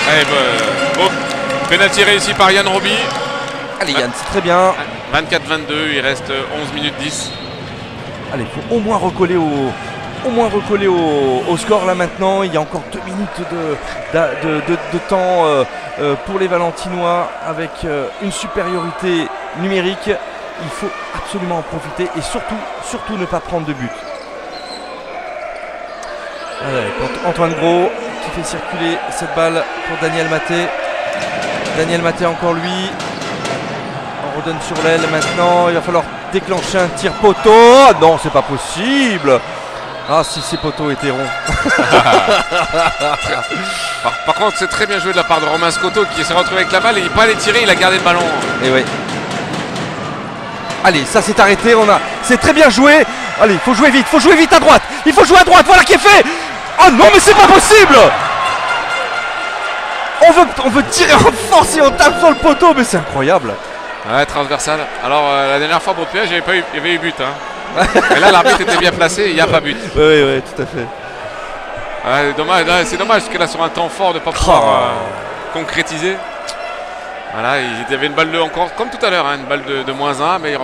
Allez, pénalty réussi par Yann Roby. Allez, Yann, c'est très bien. 24-22, il reste 11 minutes 10. Allez, il faut au moins recoller au score là maintenant. Il y a encore 2 minutes de temps pour les Valentinois avec une supériorité numérique. Il faut absolument en profiter et surtout ne pas prendre de but. Antoine Gros qui fait circuler cette balle pour Daniel Maté. Daniel Maté encore lui. On redonne sur l'aile maintenant. Il va falloir déclencher un tir poteau. Ah non, c'est pas possible. Ah, si ces poteaux étaient ronds. Par contre, c'est très bien joué de la part de Romain Scotto qui s'est retrouvé avec la balle et il n'est pas allé tirer, il a gardé le ballon. Et oui. Allez, ça s'est arrêté. C'est très bien joué. Allez, il faut jouer vite à droite. Il faut jouer à droite. Voilà qui est fait. Oh non, mais c'est pas possible. On veut tirer en force et on tape sur le poteau, mais c'est incroyable. Ouais, transversal. Alors la dernière fois, Beaupiège, il y avait eu but. Hein. Et là, l'arbitre était bien placé, il n'y a pas but. Oui, tout à fait. Ouais, dommage, c'est dommage parce que là, sur un temps fort, de ne pas pouvoir concrétiser. Voilà, il y avait une balle de encore, comme tout à l'heure, hein, une balle de -1, mais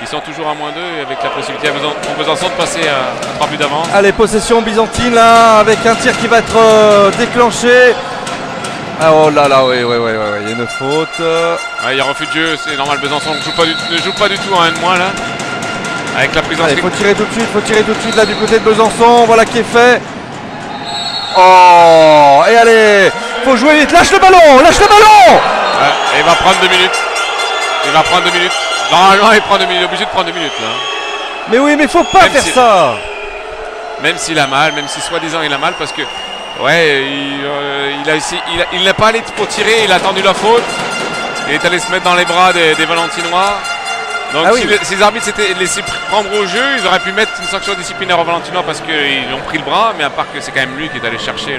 ils sont toujours à -2 avec la possibilité pour Besançon de passer à 3 buts d'avance. Allez, possession byzantine là, avec un tir qui va être déclenché. Ah, oh là là, oui, il y a une faute. Il y a refus de jeu, c'est normal, Besançon ne joue pas du tout en 1 de moins là. Avec la prise en il faut tirer tout de suite là du côté de Besançon, voilà qui est fait. Oh, et allez, faut jouer vite, lâche le ballon. Et il va prendre 2 minutes. Normalement, il prend 2 minutes, obligé de prendre 2 minutes là. Mais oui, mais faut pas faire ça. Même s'il a mal, même si soi-disant il a mal, parce que il n'a pas allé pour tirer, il a attendu la faute. Il est allé se mettre dans les bras des Valentinois. Donc si les arbitres s'étaient laissés prendre au jeu, ils auraient pu mettre une sanction disciplinaire aux Valentinois parce qu'ils ont pris le bras, mais à part que c'est quand même lui qui est allé chercher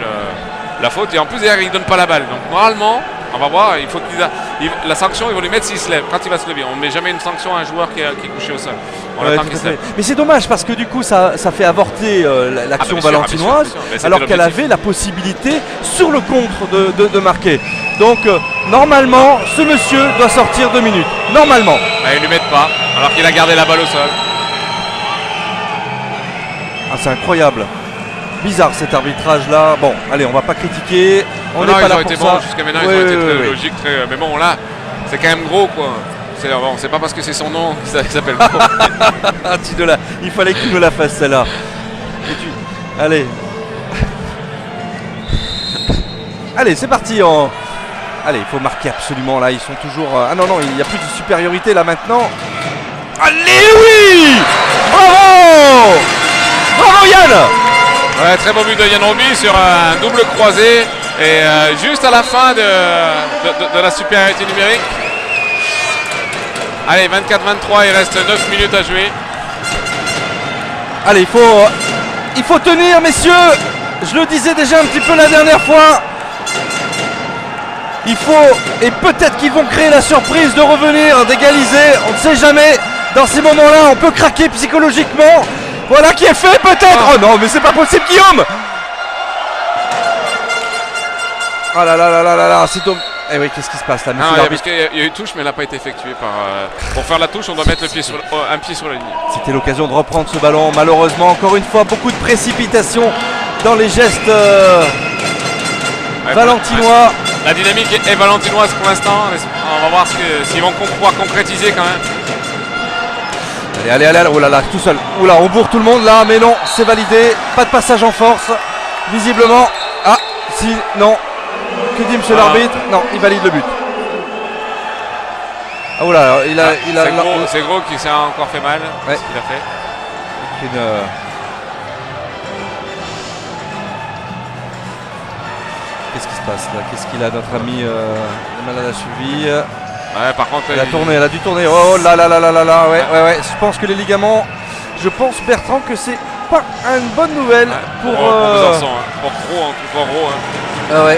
la faute. Et en plus derrière il ne donne pas la balle. Donc normalement, on va voir, il faut la sanction, ils vont lui mettre s'il se lève, quand il va se lever. On ne met jamais une sanction à un joueur qui est couché au sol. On attend qu'il se lève. Mais c'est dommage parce que du coup ça fait avorter l'action valentinoise, alors qu'elle avait la possibilité sur le contre de marquer. Donc normalement ce monsieur doit sortir 2 minutes. Normalement. Ils ne lui mettent pas alors qu'il a gardé la balle au sol. Ah, c'est incroyable. Bizarre cet arbitrage là. Bon, allez, on va pas critiquer. On n'est pas là pour ça. Bons jusqu'à maintenant, ils ont été très logiques, mais bon là, c'est quand même gros quoi. C'est pas parce que c'est son nom qu'il s'appelle gros. Il fallait qu'il nous la fasse celle-là. Allez. Allez, c'est parti. Allez, il faut marquer absolument là. Ils sont toujours. Ah non, il n'y a plus de supériorité là maintenant. Allez, oui. Bravo Yann. Ouais, très beau but de Yann Roby sur un double croisé. Et juste à la fin de la supériorité numérique. Allez, 24-23, il reste 9 minutes à jouer. Allez, il faut tenir, messieurs. Je le disais déjà un petit peu la dernière fois. Il faut, et peut-être qu'ils vont créer la surprise de revenir, d'égaliser. On ne sait jamais. Dans ces moments-là, on peut craquer psychologiquement. Voilà qui est fait, peut-être. Oh non, mais c'est pas possible, Guillaume. Oh là là là là là là, c'est dommage. Eh oui, qu'est-ce qui se passe là, monsieur l'arbitre? Parce qu'il y a eu touche, mais elle n'a pas été effectuée pour faire la touche, on doit mettre un pied sur la ligne. C'était l'occasion de reprendre ce ballon. Malheureusement, encore une fois, beaucoup de précipitation dans les gestes valentinois. La dynamique est valentinoise pour l'instant. On va voir s'ils vont pouvoir concrétiser quand même. Allez, oh là là, tout seul. Oula, on bourre tout le monde là, mais non, c'est validé. Pas de passage en force, visiblement. Ah, si, non. Que dit monsieur l'arbitre? Non, il valide le but. Ah oula, c'est Gros qui s'est encore fait mal. Ouais. Ce qu'il a fait. qu'est-ce qui se passe là? Qu'est-ce qu'il a, notre ami le malade a suivi. Ouais, par contre, Elle a dû tourner. Oh là là là là là là, ouais. Je pense que les ligaments. Je pense, Bertrand, que c'est pas une bonne nouvelle pour Besançon, hein. Pour Cro, en tout cas, Ro. Hein. Ah ouais.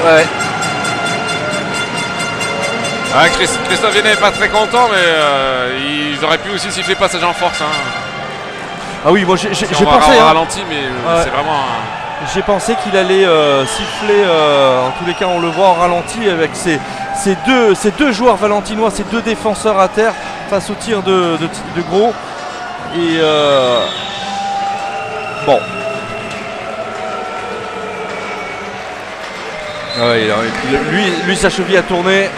Ah, Christophe Viennet n'est pas très content, mais ils auraient pu aussi siffler passage en force. Hein. Ah oui, moi j'ai on pensé. Ralenti, mais c'est vraiment. J'ai pensé qu'il allait siffler. En tous les cas, on le voit en ralenti avec ces deux joueurs valentinois, ces deux défenseurs à terre face au tir de Gros. Et bon. Ouais, lui, sa cheville a tourné.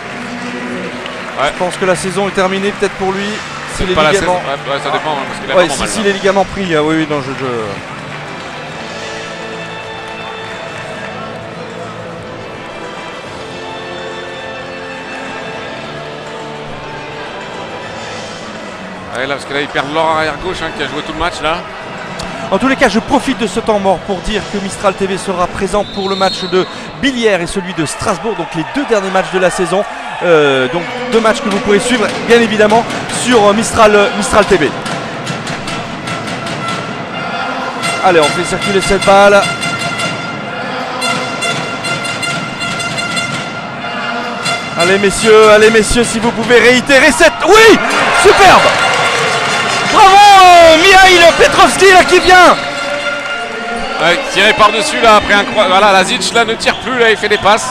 Ouais. Je pense que la saison est terminée peut-être pour lui. Si les ligaments. Ça dépend. Parce qu'il a si les ligaments pris. Oui, non, je. Ouais, là, parce que là, ils perdent leur arrière gauche qui a joué tout le match là. En tous les cas, je profite de ce temps mort pour dire que Mistral TV sera présent pour le match de Billières et celui de Strasbourg, donc les deux derniers matchs de la saison. Donc deux matchs que vous pourrez suivre bien évidemment sur Mistral TV. Allez, on fait circuler cette balle. Allez messieurs, si vous pouvez réitérer cette... Oui, superbe. Bravo Mihail Petrovski là qui vient. Tiré par-dessus là après un voilà, Lazic là ne tire plus là, il fait des passes.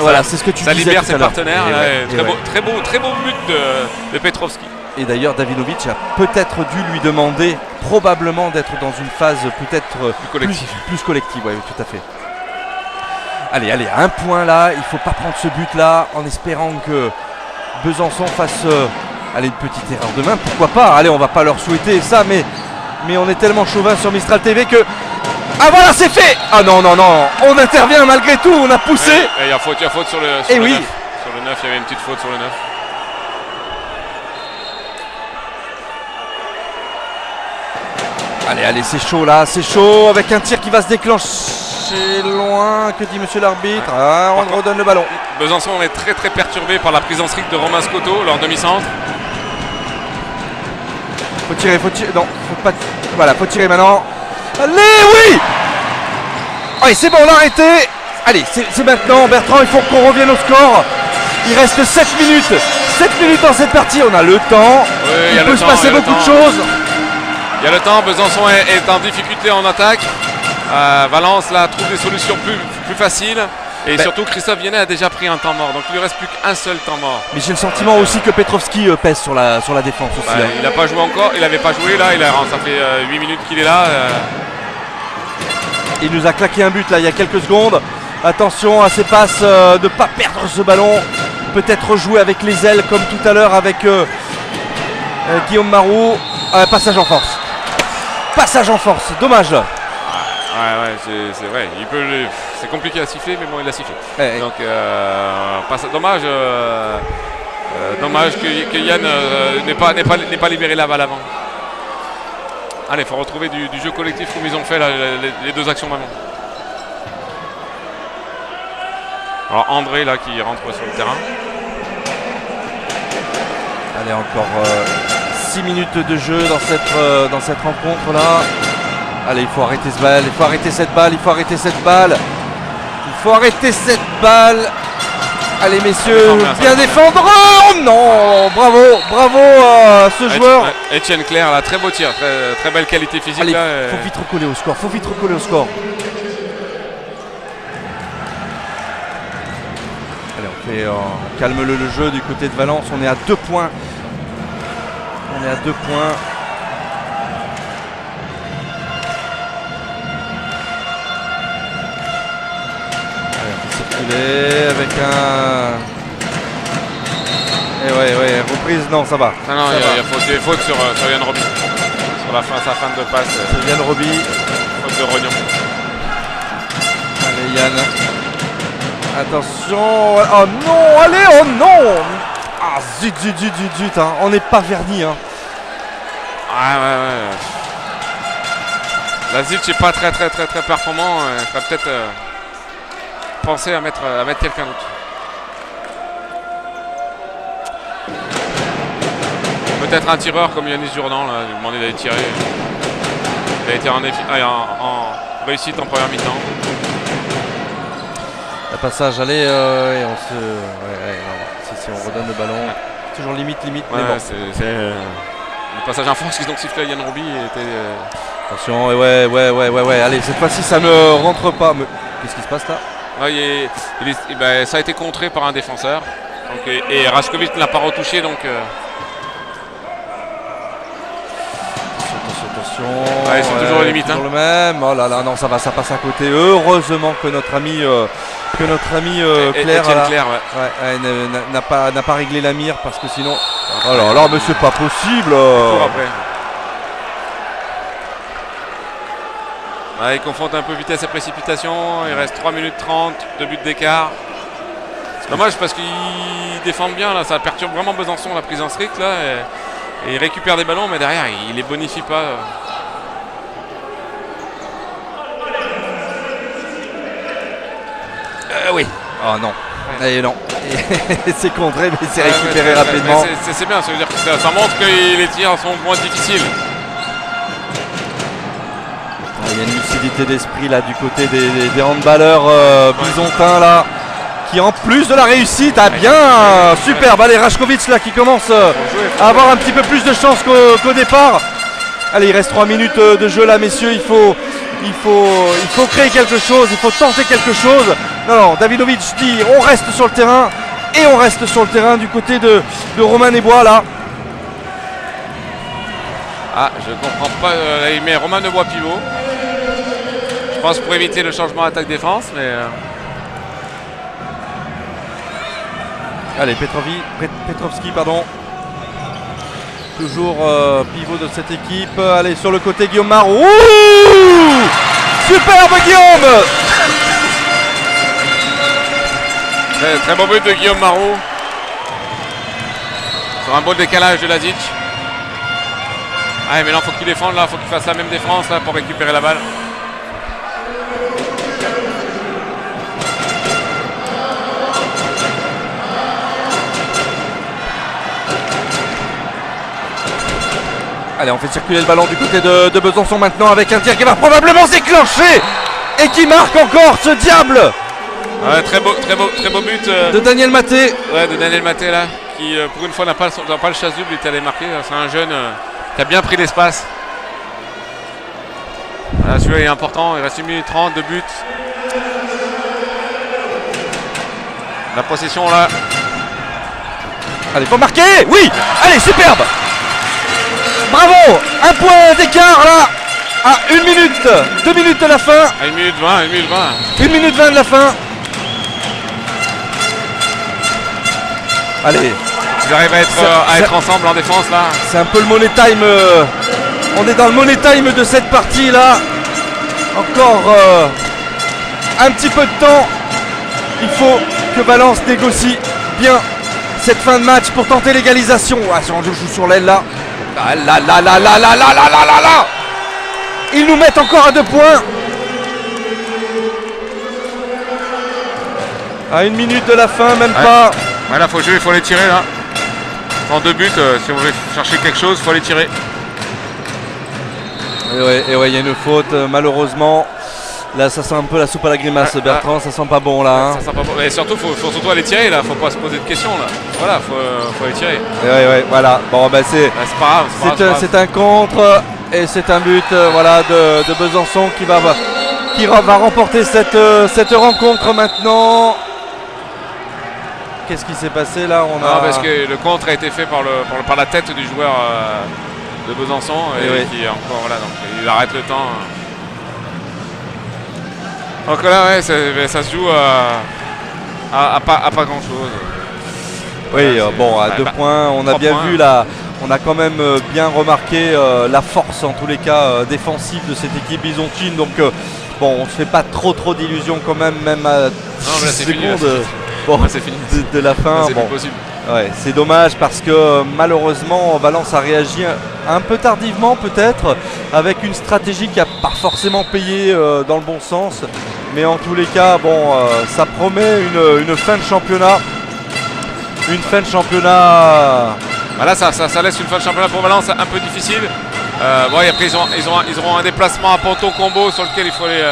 Voilà, c'est ce que tu disais. Ça libère ses partenaires. Très beau but de Petrovski. Et d'ailleurs Davinovic a peut-être dû lui demander probablement d'être dans une phase peut-être plus collective. Oui, tout à fait. Allez, un point là, il ne faut pas prendre ce but là en espérant que Besançon fasse une petite erreur de main, pourquoi pas. Allez, on va pas leur souhaiter ça, mais on est tellement chauvin sur Mistral TV que... Ah voilà, c'est fait. Ah non, on intervient malgré tout, on a poussé. Il y a faute sur le 9. Sur le 9, il y avait une petite faute sur le 9. Allez, c'est chaud là, avec un tir qui va se déclencher loin. Que dit monsieur l'arbitre? On redonne le ballon. Besançon est très très perturbé par la prise en strict de Romain Scotto, leur demi-centre. Faut tirer, non, faut pas. Voilà, faut tirer maintenant. Allez, oui. Allez, c'est bon, on l'a arrêté. Allez, c'est maintenant, Bertrand, il faut qu'on revienne au score. Il reste 7 minutes. 7 minutes dans cette partie, on a le temps. Il peut se passer beaucoup de choses. Il y a le temps, Besançon est en difficulté en attaque. Valence là trouve des solutions plus faciles. Et surtout Christophe Viennet a déjà pris un temps mort. Donc il ne lui reste plus qu'un seul temps mort. Mais j'ai le sentiment aussi que Petrovski pèse sur la défense aussi. Il n'a pas joué encore, il n'avait pas joué là, ça fait 8 minutes qu'il est là. Il nous a claqué un but là il y a quelques secondes. Attention à ces passes, de ne pas perdre ce ballon. Peut-être jouer avec les ailes comme tout à l'heure avec Guillaume Marou. Passage en force. Dommage. Ouais, c'est vrai. C'est compliqué à siffler, mais bon, il a sifflé. Donc, dommage. Dommage que Yann n'ait pas libéré la balle avant. Allez, il faut retrouver du jeu collectif comme ils ont fait là, les deux actions d'avant. Alors André là qui rentre sur le terrain. Allez, encore 6 minutes de jeu dans cette rencontre là. Allez, il faut arrêter cette balle. Allez messieurs, bien défendre. Oh non, bravo à ce joueur. Etienne Claire, là, très beau tir, très belle qualité physique. Allez, là, faut vite recoller au score. Allez, on calme le jeu du côté de Valence. On est à 2 points. Allez, on fait circuler avec un... ouais, reprise, non, ça va. Non, il y a faute sur Yann Roby. Sur sa fin de passe. C'est Yann Roby. Faute de Rognon. Allez, Yann. Attention. Oh non, allez, oh non. Ah, zut, hein. On n'est pas vernis, hein. Ouais. Lazic n'est pas très performant. Il faudrait penser à mettre quelqu'un d'autre. Peut-être un tireur comme Yanis Jourdan, là, lui demander d'aller tirer. Il a été en réussite en première mi-temps. Le passage, allez, et on se. Si on redonne le ballon, toujours limite, mais bon. Le passage en France qu'ils ont sifflé à Yann Roubi était. Attention, ouais. Allez, cette fois-ci, ça ne rentre pas. Mais qu'est-ce qui se passe là? Ben, ça a été contré par un défenseur. Donc, et Raskovic ne l'a pas retouché, donc. Attention. Ouais, c'est toujours les limites. Toujours le même. Oh là là, non, ça passe à côté. Heureusement que notre ami Claire, n'a pas réglé la mire, parce que sinon. Oh là là, mais c'est pas possible. Après. Ouais, il confronte un peu vitesse et précipitation. Il reste 3 minutes 30, 2 buts d'écart. C'est dommage parce qu'ils défendent bien là. Ça perturbe vraiment Besançon, la prise en strict là. Et il récupère des ballons, mais derrière il les bonifie pas. Oui. Oh non. Et non. C'est contré, mais c'est récupéré rapidement. C'est bien, ça veut dire que ça montre que les tirs sont moins difficiles. Il y a une lucidité d'esprit là du côté des handballeurs bisontins là, qui en plus de la réussite a bien superbe. Allez, Raskovic là qui commence à avoir un petit peu plus de chance qu'au départ. Allez, il reste 3 minutes de jeu là, messieurs. Il faut créer quelque chose, il faut tenter quelque chose. Non, Davidovic dit on reste sur le terrain, et on reste sur le terrain du côté de Romain Nebois là. Ah, je ne comprends pas. Il met Romain Nebois pivot. Je pense pour éviter le changement attaque-défense, mais. Allez, Petrovski, pardon. Toujours pivot de cette équipe. Allez, sur le côté, Guillaume Marot. Superbe Guillaume. Très bon but de Guillaume Marot. Sur un beau décalage de Lazic. Ah, mais là, il faut qu'il défende, là, il faut qu'il fasse la même défense là, pour récupérer la balle. Allez, on fait circuler le ballon du côté de Besançon maintenant, avec un tir qui va probablement s'éclencher et qui marque encore ce diable. Ouais, très beau but de Daniel Maté. Ouais, de Daniel Maté là, qui pour une fois n'a pas le chasse-double, il est allé marquer. C'est un jeune qui a bien pris l'espace. Voilà, celui-là est important, il reste 1 minute 30 de but. La possession là. Allez, faut marquer. Oui. Allez, superbe. Bravo. Un point d'écart là. À 1 minute, 2 minutes de la fin. À 1 minute 20, 1 minute 20. 1 minute 20 de la fin. Allez. Ils arrivent à être ensemble en défense là. C'est un peu le money time. On est dans le money time de cette partie là. Encore un petit peu de temps. Il faut que Valence négocie bien cette fin de match pour tenter l'égalisation. Ah, si on joue sur l'aile là. Là. Ils nous mettent encore à 2 points. À 1 minute de la fin, même pas. Ouais, là, faut jouer, il faut les tirer là. En 2 buts, si on veut chercher quelque chose, il faut les tirer. Et ouais, il y a une faute, malheureusement. Là, ça sent un peu la soupe à la grimace, Bertrand. Ça sent pas bon là. Hein. Ça sent pas bon. Et surtout, faut surtout aller tirer là. Faut pas se poser de questions là. Voilà, faut aller tirer. Ouais, voilà. Bon, bah c'est pas grave. C'est un contre et c'est un but, voilà, de Besançon qui va remporter cette rencontre maintenant. Qu'est-ce qui s'est passé là? Parce que le contre a été fait par la tête du joueur de Besançon et qui est encore voilà, donc il arrête le temps. Donc là, ouais, ça se joue à pas grand chose. Oui, bon, à 2 points, on a bien vu là, on a quand même bien remarqué la force en tous les cas défensive de cette équipe byzantine. Donc bon, on se fait pas trop d'illusions quand même à 10 secondes de la fin. C'est bon. possible. Ouais, c'est dommage parce que malheureusement Valence a réagi un peu tardivement peut-être, avec une stratégie qui n'a pas forcément payé dans le bon sens. Mais en tous les cas, bon, ça promet une fin de championnat. Une fin de championnat. Voilà, ça laisse une fin de championnat pour Valence un peu difficile. Bon, et après, ils auront un déplacement à Ponto Combo sur lequel il faut les.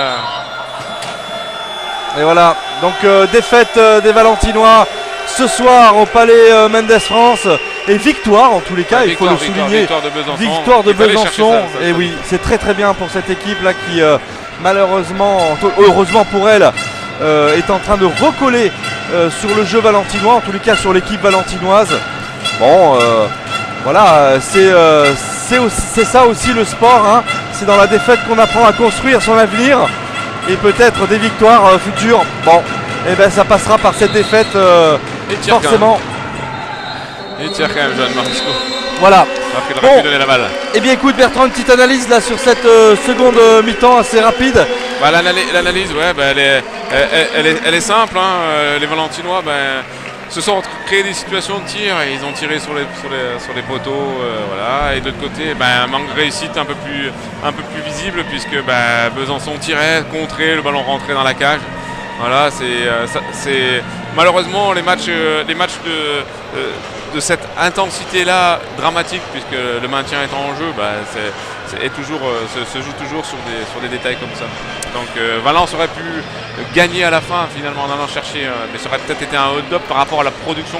Et voilà, donc défaite des Valentinois ce soir au Palais Mendes France. Et victoire en tous les cas, il faut le souligner. Victoire de Besançon. Et oui, c'est très très bien pour cette équipe là qui malheureusement, heureusement pour elle, est en train de recoller sur le jeu valentinois, en tous les cas sur l'équipe valentinoise. Bon, voilà, c'est ça aussi le sport, hein. C'est dans la défaite qu'on apprend à construire son avenir et peut-être des victoires futures. Bon, et ben ça passera par cette défaite forcément. Il tire quand même, Johan Marisco. Voilà. Après, il aurait pu donner la balle. Eh bien écoute Bertrand, une petite analyse là sur cette seconde mi-temps assez rapide. Bah, l'analyse, ouais, bah, elle est simple, hein. Les Valentinois se sont créés des situations de tir et ils ont tiré sur les poteaux, voilà. Et de l'autre côté, un manque de réussite un peu plus visible puisque Besançon tirait, contrait, le ballon rentrait dans la cage. Voilà, c'est malheureusement les matchs de cette intensité-là dramatique, puisque le maintien est en jeu, se joue toujours sur des détails comme ça. Donc Valence aurait pu gagner à la fin finalement en allant chercher, mais ça aurait peut-être été un hold-up par rapport à la production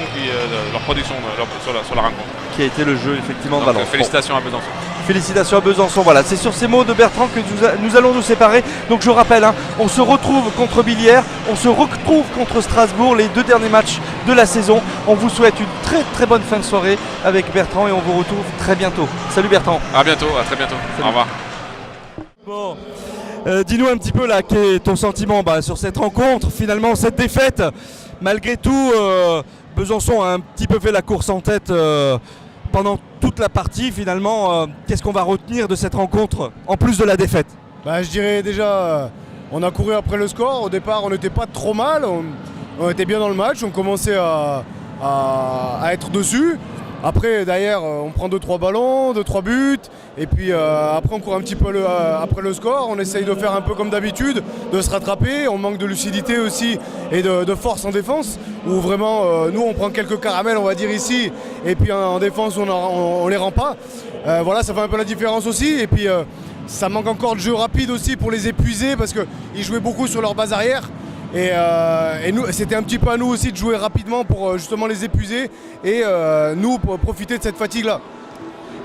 sur la rencontre. Qui a été le jeu effectivement de Valence. Félicitations à Besançon. Félicitations à Besançon, voilà, c'est sur ces mots de Bertrand que nous allons nous séparer. Donc je rappelle, hein, on se retrouve contre Billières, on se retrouve contre Strasbourg, les 2 derniers matchs de la saison. On vous souhaite une très très bonne fin de soirée avec Bertrand et on vous retrouve très bientôt. Salut Bertrand. À bientôt, à très bientôt. Salut. Au revoir. Bon, dis-nous un petit peu là, quel est ton sentiment sur cette rencontre, finalement cette défaite. Malgré tout, Besançon a un petit peu fait la course en tête pendant toute la partie. Finalement, qu'est-ce qu'on va retenir de cette rencontre en plus de la défaite? Je dirais déjà, on a couru après le score. Au départ, on n'était pas trop mal, on était bien dans le match, on commençait à être dessus. Après, derrière, on prend 2-3 ballons, 2-3 buts, et puis après on court un petit peu après le score, on essaye de faire un peu comme d'habitude, de se rattraper, on manque de lucidité aussi et de force en défense, où vraiment, nous on prend quelques caramels, on va dire ici, et puis en défense on les rend pas. Voilà, ça fait un peu la différence aussi, et puis ça manque encore de jeu rapide aussi pour les épuiser, parce qu'ils jouaient beaucoup sur leur base arrière. Et nous, c'était un petit peu à nous aussi de jouer rapidement pour justement les épuiser et nous pour profiter de cette fatigue-là.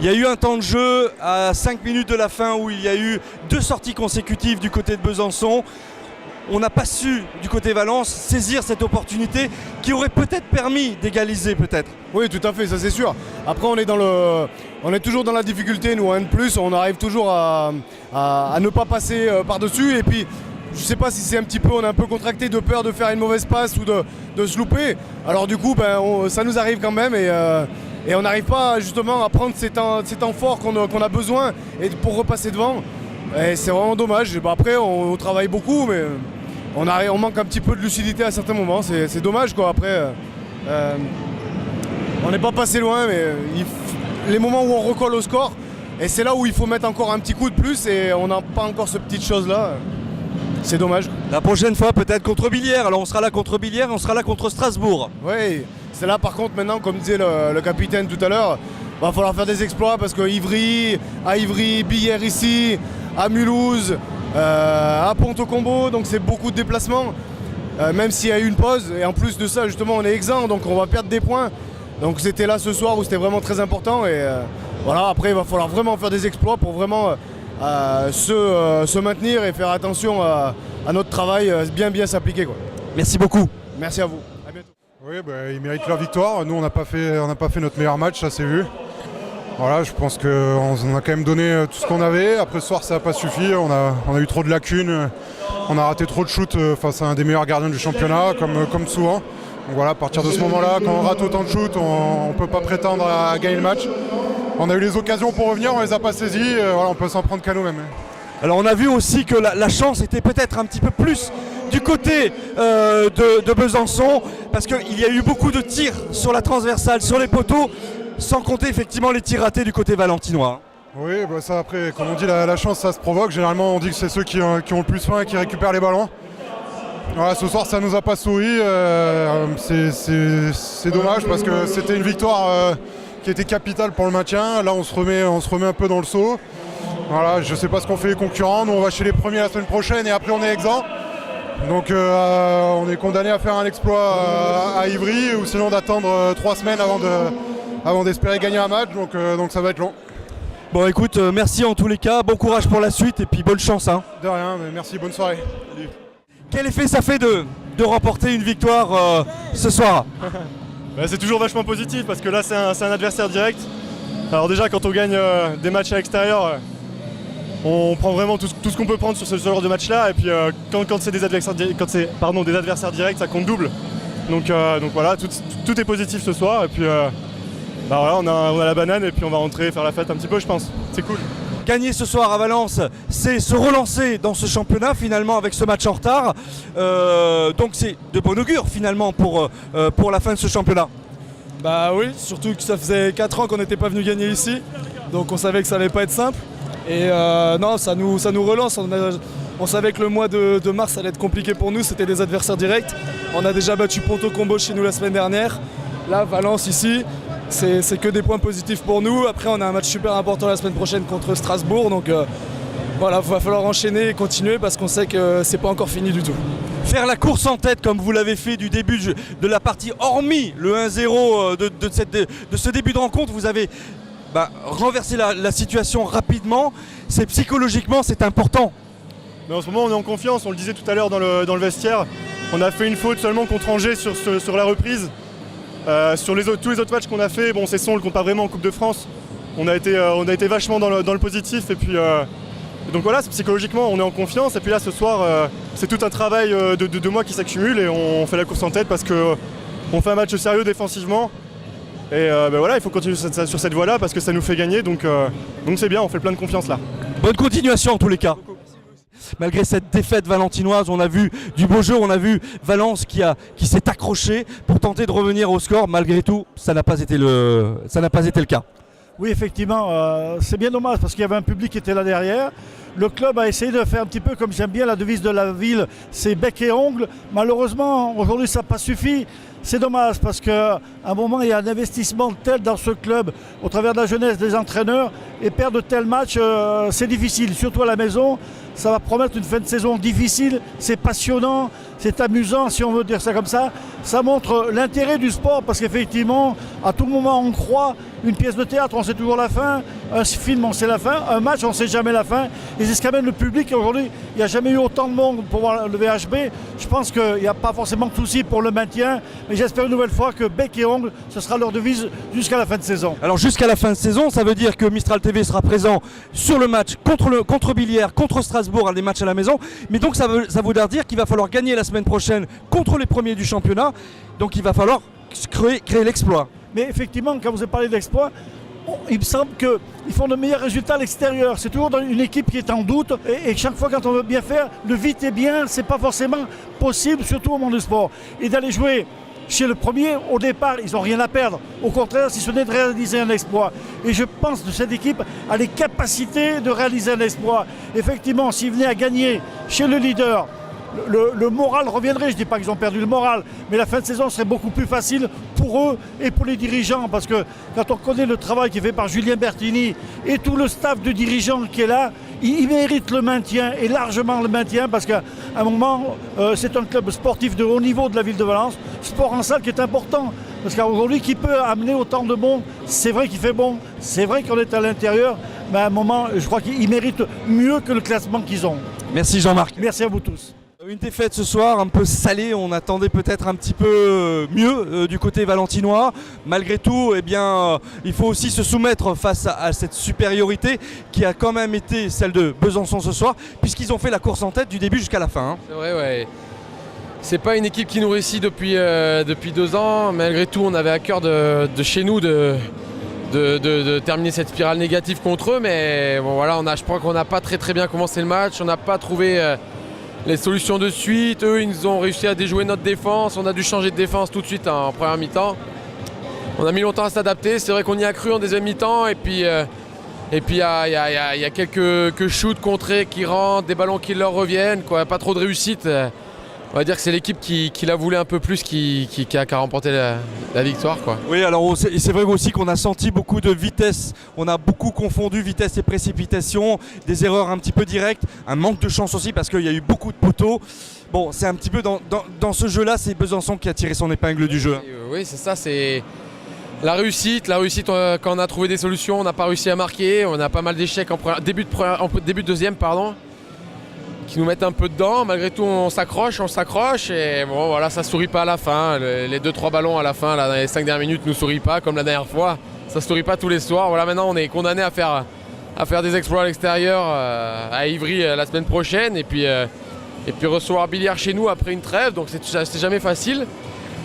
Il y a eu un temps de jeu à 5 minutes de la fin où il y a eu 2 sorties consécutives du côté de Besançon. On n'a pas su, du côté Valence, saisir cette opportunité qui aurait peut-être permis d'égaliser peut-être. Oui, tout à fait, ça c'est sûr. Après, on est toujours dans la difficulté, nous, un de plus, on arrive toujours à ne pas passer par-dessus et puis je sais pas si c'est un petit peu, on est un peu contracté de peur de faire une mauvaise passe ou de se louper. Alors du coup, ça nous arrive quand même et on n'arrive pas justement à prendre ces temps forts qu'on a besoin et pour repasser devant. Et c'est vraiment dommage. Après, on travaille beaucoup, mais on manque un petit peu de lucidité à certains moments. C'est dommage quoi. Après, on n'est pas passé loin, mais les moments où on recolle au score, et c'est là où il faut mettre encore un petit coup de plus et on n'a pas encore cette petite chose là. C'est dommage. La prochaine fois peut-être contre Billières. Alors on sera là contre Billières, on sera là contre Strasbourg. Oui, c'est là par contre maintenant, comme disait le capitaine tout à l'heure, va falloir faire des exploits parce que à Ivry, Billières ici, à Mulhouse, à Ponto Combo, donc c'est beaucoup de déplacements. Même s'il y a eu une pause, et en plus de ça justement on est exempt, donc on va perdre des points. Donc c'était là ce soir où c'était vraiment très important et voilà, après il va falloir vraiment faire des exploits pour vraiment se maintenir et faire attention à notre travail, bien s'appliquer quoi. Merci beaucoup. Merci à vous. À bientôt. Oui, ils méritent leur victoire. Nous, on n'a pas fait notre meilleur match, ça s'est vu. Voilà, je pense qu'on a quand même donné tout ce qu'on avait. Après ce soir, ça n'a pas suffi. On a eu trop de lacunes. On a raté trop de shoots face à un des meilleurs gardiens du championnat, comme souvent. Donc voilà, à partir de ce moment-là, quand on rate autant de shoots, on ne peut pas prétendre à gagner le match. On a eu les occasions pour revenir, on ne les a pas saisies. Voilà, on peut s'en prendre qu'à nous-mêmes. Alors on a vu aussi que la chance était peut-être un petit peu plus du côté de Besançon, parce qu'il y a eu beaucoup de tirs sur la transversale, sur les poteaux, sans compter effectivement les tirs ratés du côté valentinois. Oui, ça après, comme on dit, la chance ça se provoque. Généralement on dit que c'est ceux qui ont le plus faim et qui récupèrent les ballons. Voilà, ce soir ça nous a pas souri, c'est dommage parce que c'était une victoire qui était capitale pour le maintien. Là on se remet un peu dans le saut. Voilà, je sais pas ce qu'ont fait les concurrents, nous on va chez les premiers la semaine prochaine et après on est exempt. Donc on est condamné à faire un exploit à Ivry ou sinon d'attendre 3 semaines avant d'espérer gagner un match, donc ça va être long. Bon écoute, merci en tous les cas, bon courage pour la suite et puis bonne chance. Hein. De rien, mais merci, bonne soirée. Salut. Quel effet ça fait de remporter une victoire ce soir? C'est toujours vachement positif parce que là c'est un adversaire direct. Alors déjà quand on gagne des matchs à l'extérieur, on prend vraiment tout ce qu'on peut prendre sur ce genre de match là et puis quand c'est des adversaires directs ça compte double. Donc voilà, tout est positif ce soir et puis voilà, on a la banane et puis on va rentrer faire la fête un petit peu je pense. C'est cool. Gagner ce soir à Valence, c'est se relancer dans ce championnat finalement avec ce match en retard. Donc c'est de bon augure finalement pour la fin de ce championnat. Bah oui, surtout que ça faisait 4 ans qu'on n'était pas venu gagner ici. Donc on savait que ça allait pas être simple. Et non, ça nous relance. On savait que le mois de mars allait être compliqué pour nous, c'était des adversaires directs. On a déjà battu Ponto Combo chez nous la semaine dernière. Là, Valence ici. C'est que des points positifs pour nous. Après, on a un match super important la semaine prochaine contre Strasbourg. Donc voilà, il va falloir enchaîner et continuer parce qu'on sait que c'est pas encore fini du tout. Faire la course en tête comme vous l'avez fait du début de la partie, hormis le 1-0 de ce début de rencontre, vous avez renversé la situation rapidement. Psychologiquement, c'est important. Mais en ce moment, on est en confiance. On le disait tout à l'heure dans le vestiaire. On a fait une faute seulement contre Angers sur la reprise. Sur tous les autres matchs qu'on a fait, bon c'est son, on le compare vraiment en Coupe de France. On a été vachement dans le positif et puis donc voilà, psychologiquement on est en confiance et puis là ce soir c'est tout un travail de 2 mois qui s'accumule et on fait la course en tête parce qu'on fait un match sérieux défensivement et voilà, il faut continuer sur cette voie là parce que ça nous fait gagner donc c'est bien, on fait plein de confiance là. Bonne continuation en tous les cas. Malgré cette défaite valentinoise, on a vu du beau jeu, on a vu Valence qui s'est accroché pour tenter de revenir au score. Malgré tout, ça n'a pas été le cas. Oui, effectivement, c'est bien dommage parce qu'il y avait un public qui était là derrière. Le club a essayé de faire un petit peu comme j'aime bien la devise de la ville, c'est bec et ongle. Malheureusement, aujourd'hui, ça n'a pas suffi. C'est dommage parce qu'à un moment, il y a un investissement tel dans ce club au travers de la jeunesse, des entraîneurs. Et perdre de tels matchs, c'est difficile, surtout à la maison. Ça va promettre une fin de saison difficile, c'est passionnant, c'est amusant si on veut dire ça comme ça. Ça montre l'intérêt du sport parce qu'effectivement, à tout moment on croit, une pièce de théâtre on sait toujours la fin, un film on sait la fin, un match on ne sait jamais la fin. Et c'est ce qu'amène le public. Aujourd'hui, il n'y a jamais eu autant de monde pour voir le VHB. Je pense qu'il n'y a pas forcément de souci pour le maintien, mais j'espère une nouvelle fois que bec et ongle, ce sera leur devise jusqu'à la fin de saison. Alors jusqu'à la fin de saison, ça veut dire que Mistral TV sera présent sur le match contre Billière, contre Strasbourg, les matchs à la maison. Mais donc ça voudra dire qu'il va falloir gagner la semaine prochaine contre les premiers du championnat. Donc il va falloir créer l'exploit. Mais effectivement, quand vous avez parlé d'exploit, il me semble qu'ils font de meilleurs résultats à l'extérieur. C'est toujours une équipe qui est en doute. Et chaque fois, quand on veut bien faire, le vite et bien, c'est pas forcément possible, surtout au monde du sport. Et d'aller jouer chez le premier, au départ, ils n'ont rien à perdre. Au contraire, si ce n'est de réaliser un exploit. Et je pense que cette équipe a les capacités de réaliser un exploit. Effectivement, s'ils venaient à gagner chez le leader, le moral reviendrait. Je ne dis pas qu'ils ont perdu le moral, mais la fin de saison serait beaucoup plus facile pour eux et pour les dirigeants. Parce que quand on connaît le travail qui est fait par Julien Bertini et tout le staff de dirigeants qui est là, il mérite le maintien et largement le maintien parce qu'à un moment, c'est un club sportif de haut niveau de la ville de Valence, sport en salle qui est important. Parce qu'aujourd'hui, qui peut amener autant de monde, c'est vrai qu'il fait bon, c'est vrai qu'on est à l'intérieur, mais à un moment, je crois qu'ils méritent mieux que le classement qu'ils ont. Merci Jean-Marc. Merci à vous tous. Une défaite ce soir, un peu salée, on attendait peut-être un petit peu mieux du côté valentinois. Malgré tout, eh bien, il faut aussi se soumettre face à cette supériorité qui a quand même été celle de Besançon ce soir, puisqu'ils ont fait la course en tête du début jusqu'à la fin. Hein. C'est vrai, ouais. C'est pas une équipe qui nous réussit depuis 2 ans. Malgré tout, on avait à cœur de chez nous de terminer cette spirale négative contre eux. Mais bon, voilà, je crois qu'on n'a pas très bien commencé le match. On n'a pas trouvé les solutions de suite. Eux, ils ont réussi à déjouer notre défense. On a dû changer de défense tout de suite en première mi-temps. On a mis longtemps à s'adapter. C'est vrai qu'on y a cru en deuxième mi-temps. Et puis il y a quelques shoots contrés qui rentrent, des ballons qui leur reviennent, quoi. Pas trop de réussite. on va dire que c'est l'équipe qui la voulait un peu plus qui a remporté la victoire, quoi. Oui, alors c'est vrai aussi qu'on a senti beaucoup de vitesse, on a beaucoup confondu vitesse et précipitation, des erreurs un petit peu directes, un manque de chance aussi parce qu'il y a eu beaucoup de poteaux. Bon, c'est un petit peu dans ce jeu-là, c'est Besançon qui a tiré son épingle du jeu. Oui, c'est ça, c'est la réussite, quand on a trouvé des solutions, on n'a pas réussi à marquer, on a pas mal d'échecs en début de deuxième, qui nous mettent un peu dedans. Malgré tout, on s'accroche et bon, voilà, ça sourit pas à la fin. Les 2-3 ballons à la fin, là, dans les 5 dernières minutes, nous sourient pas comme la dernière fois. Ça sourit pas tous les soirs. Voilà, maintenant, on est condamné à faire des exploits à l'extérieur à Ivry la semaine prochaine et puis recevoir Billiard chez nous après une trêve. Donc c'est jamais facile.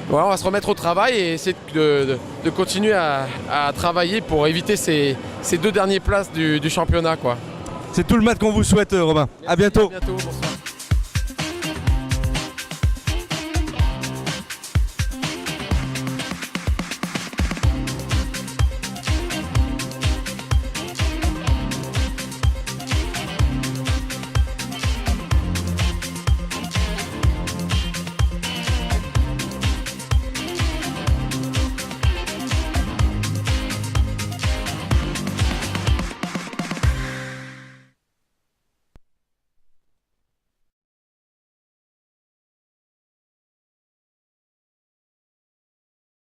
Voilà, on va se remettre au travail et essayer de continuer à travailler pour éviter ces 2 dernières places du championnat, quoi. C'est tout le match qu'on vous souhaite, Robin. À bientôt. À bientôt, bonsoir.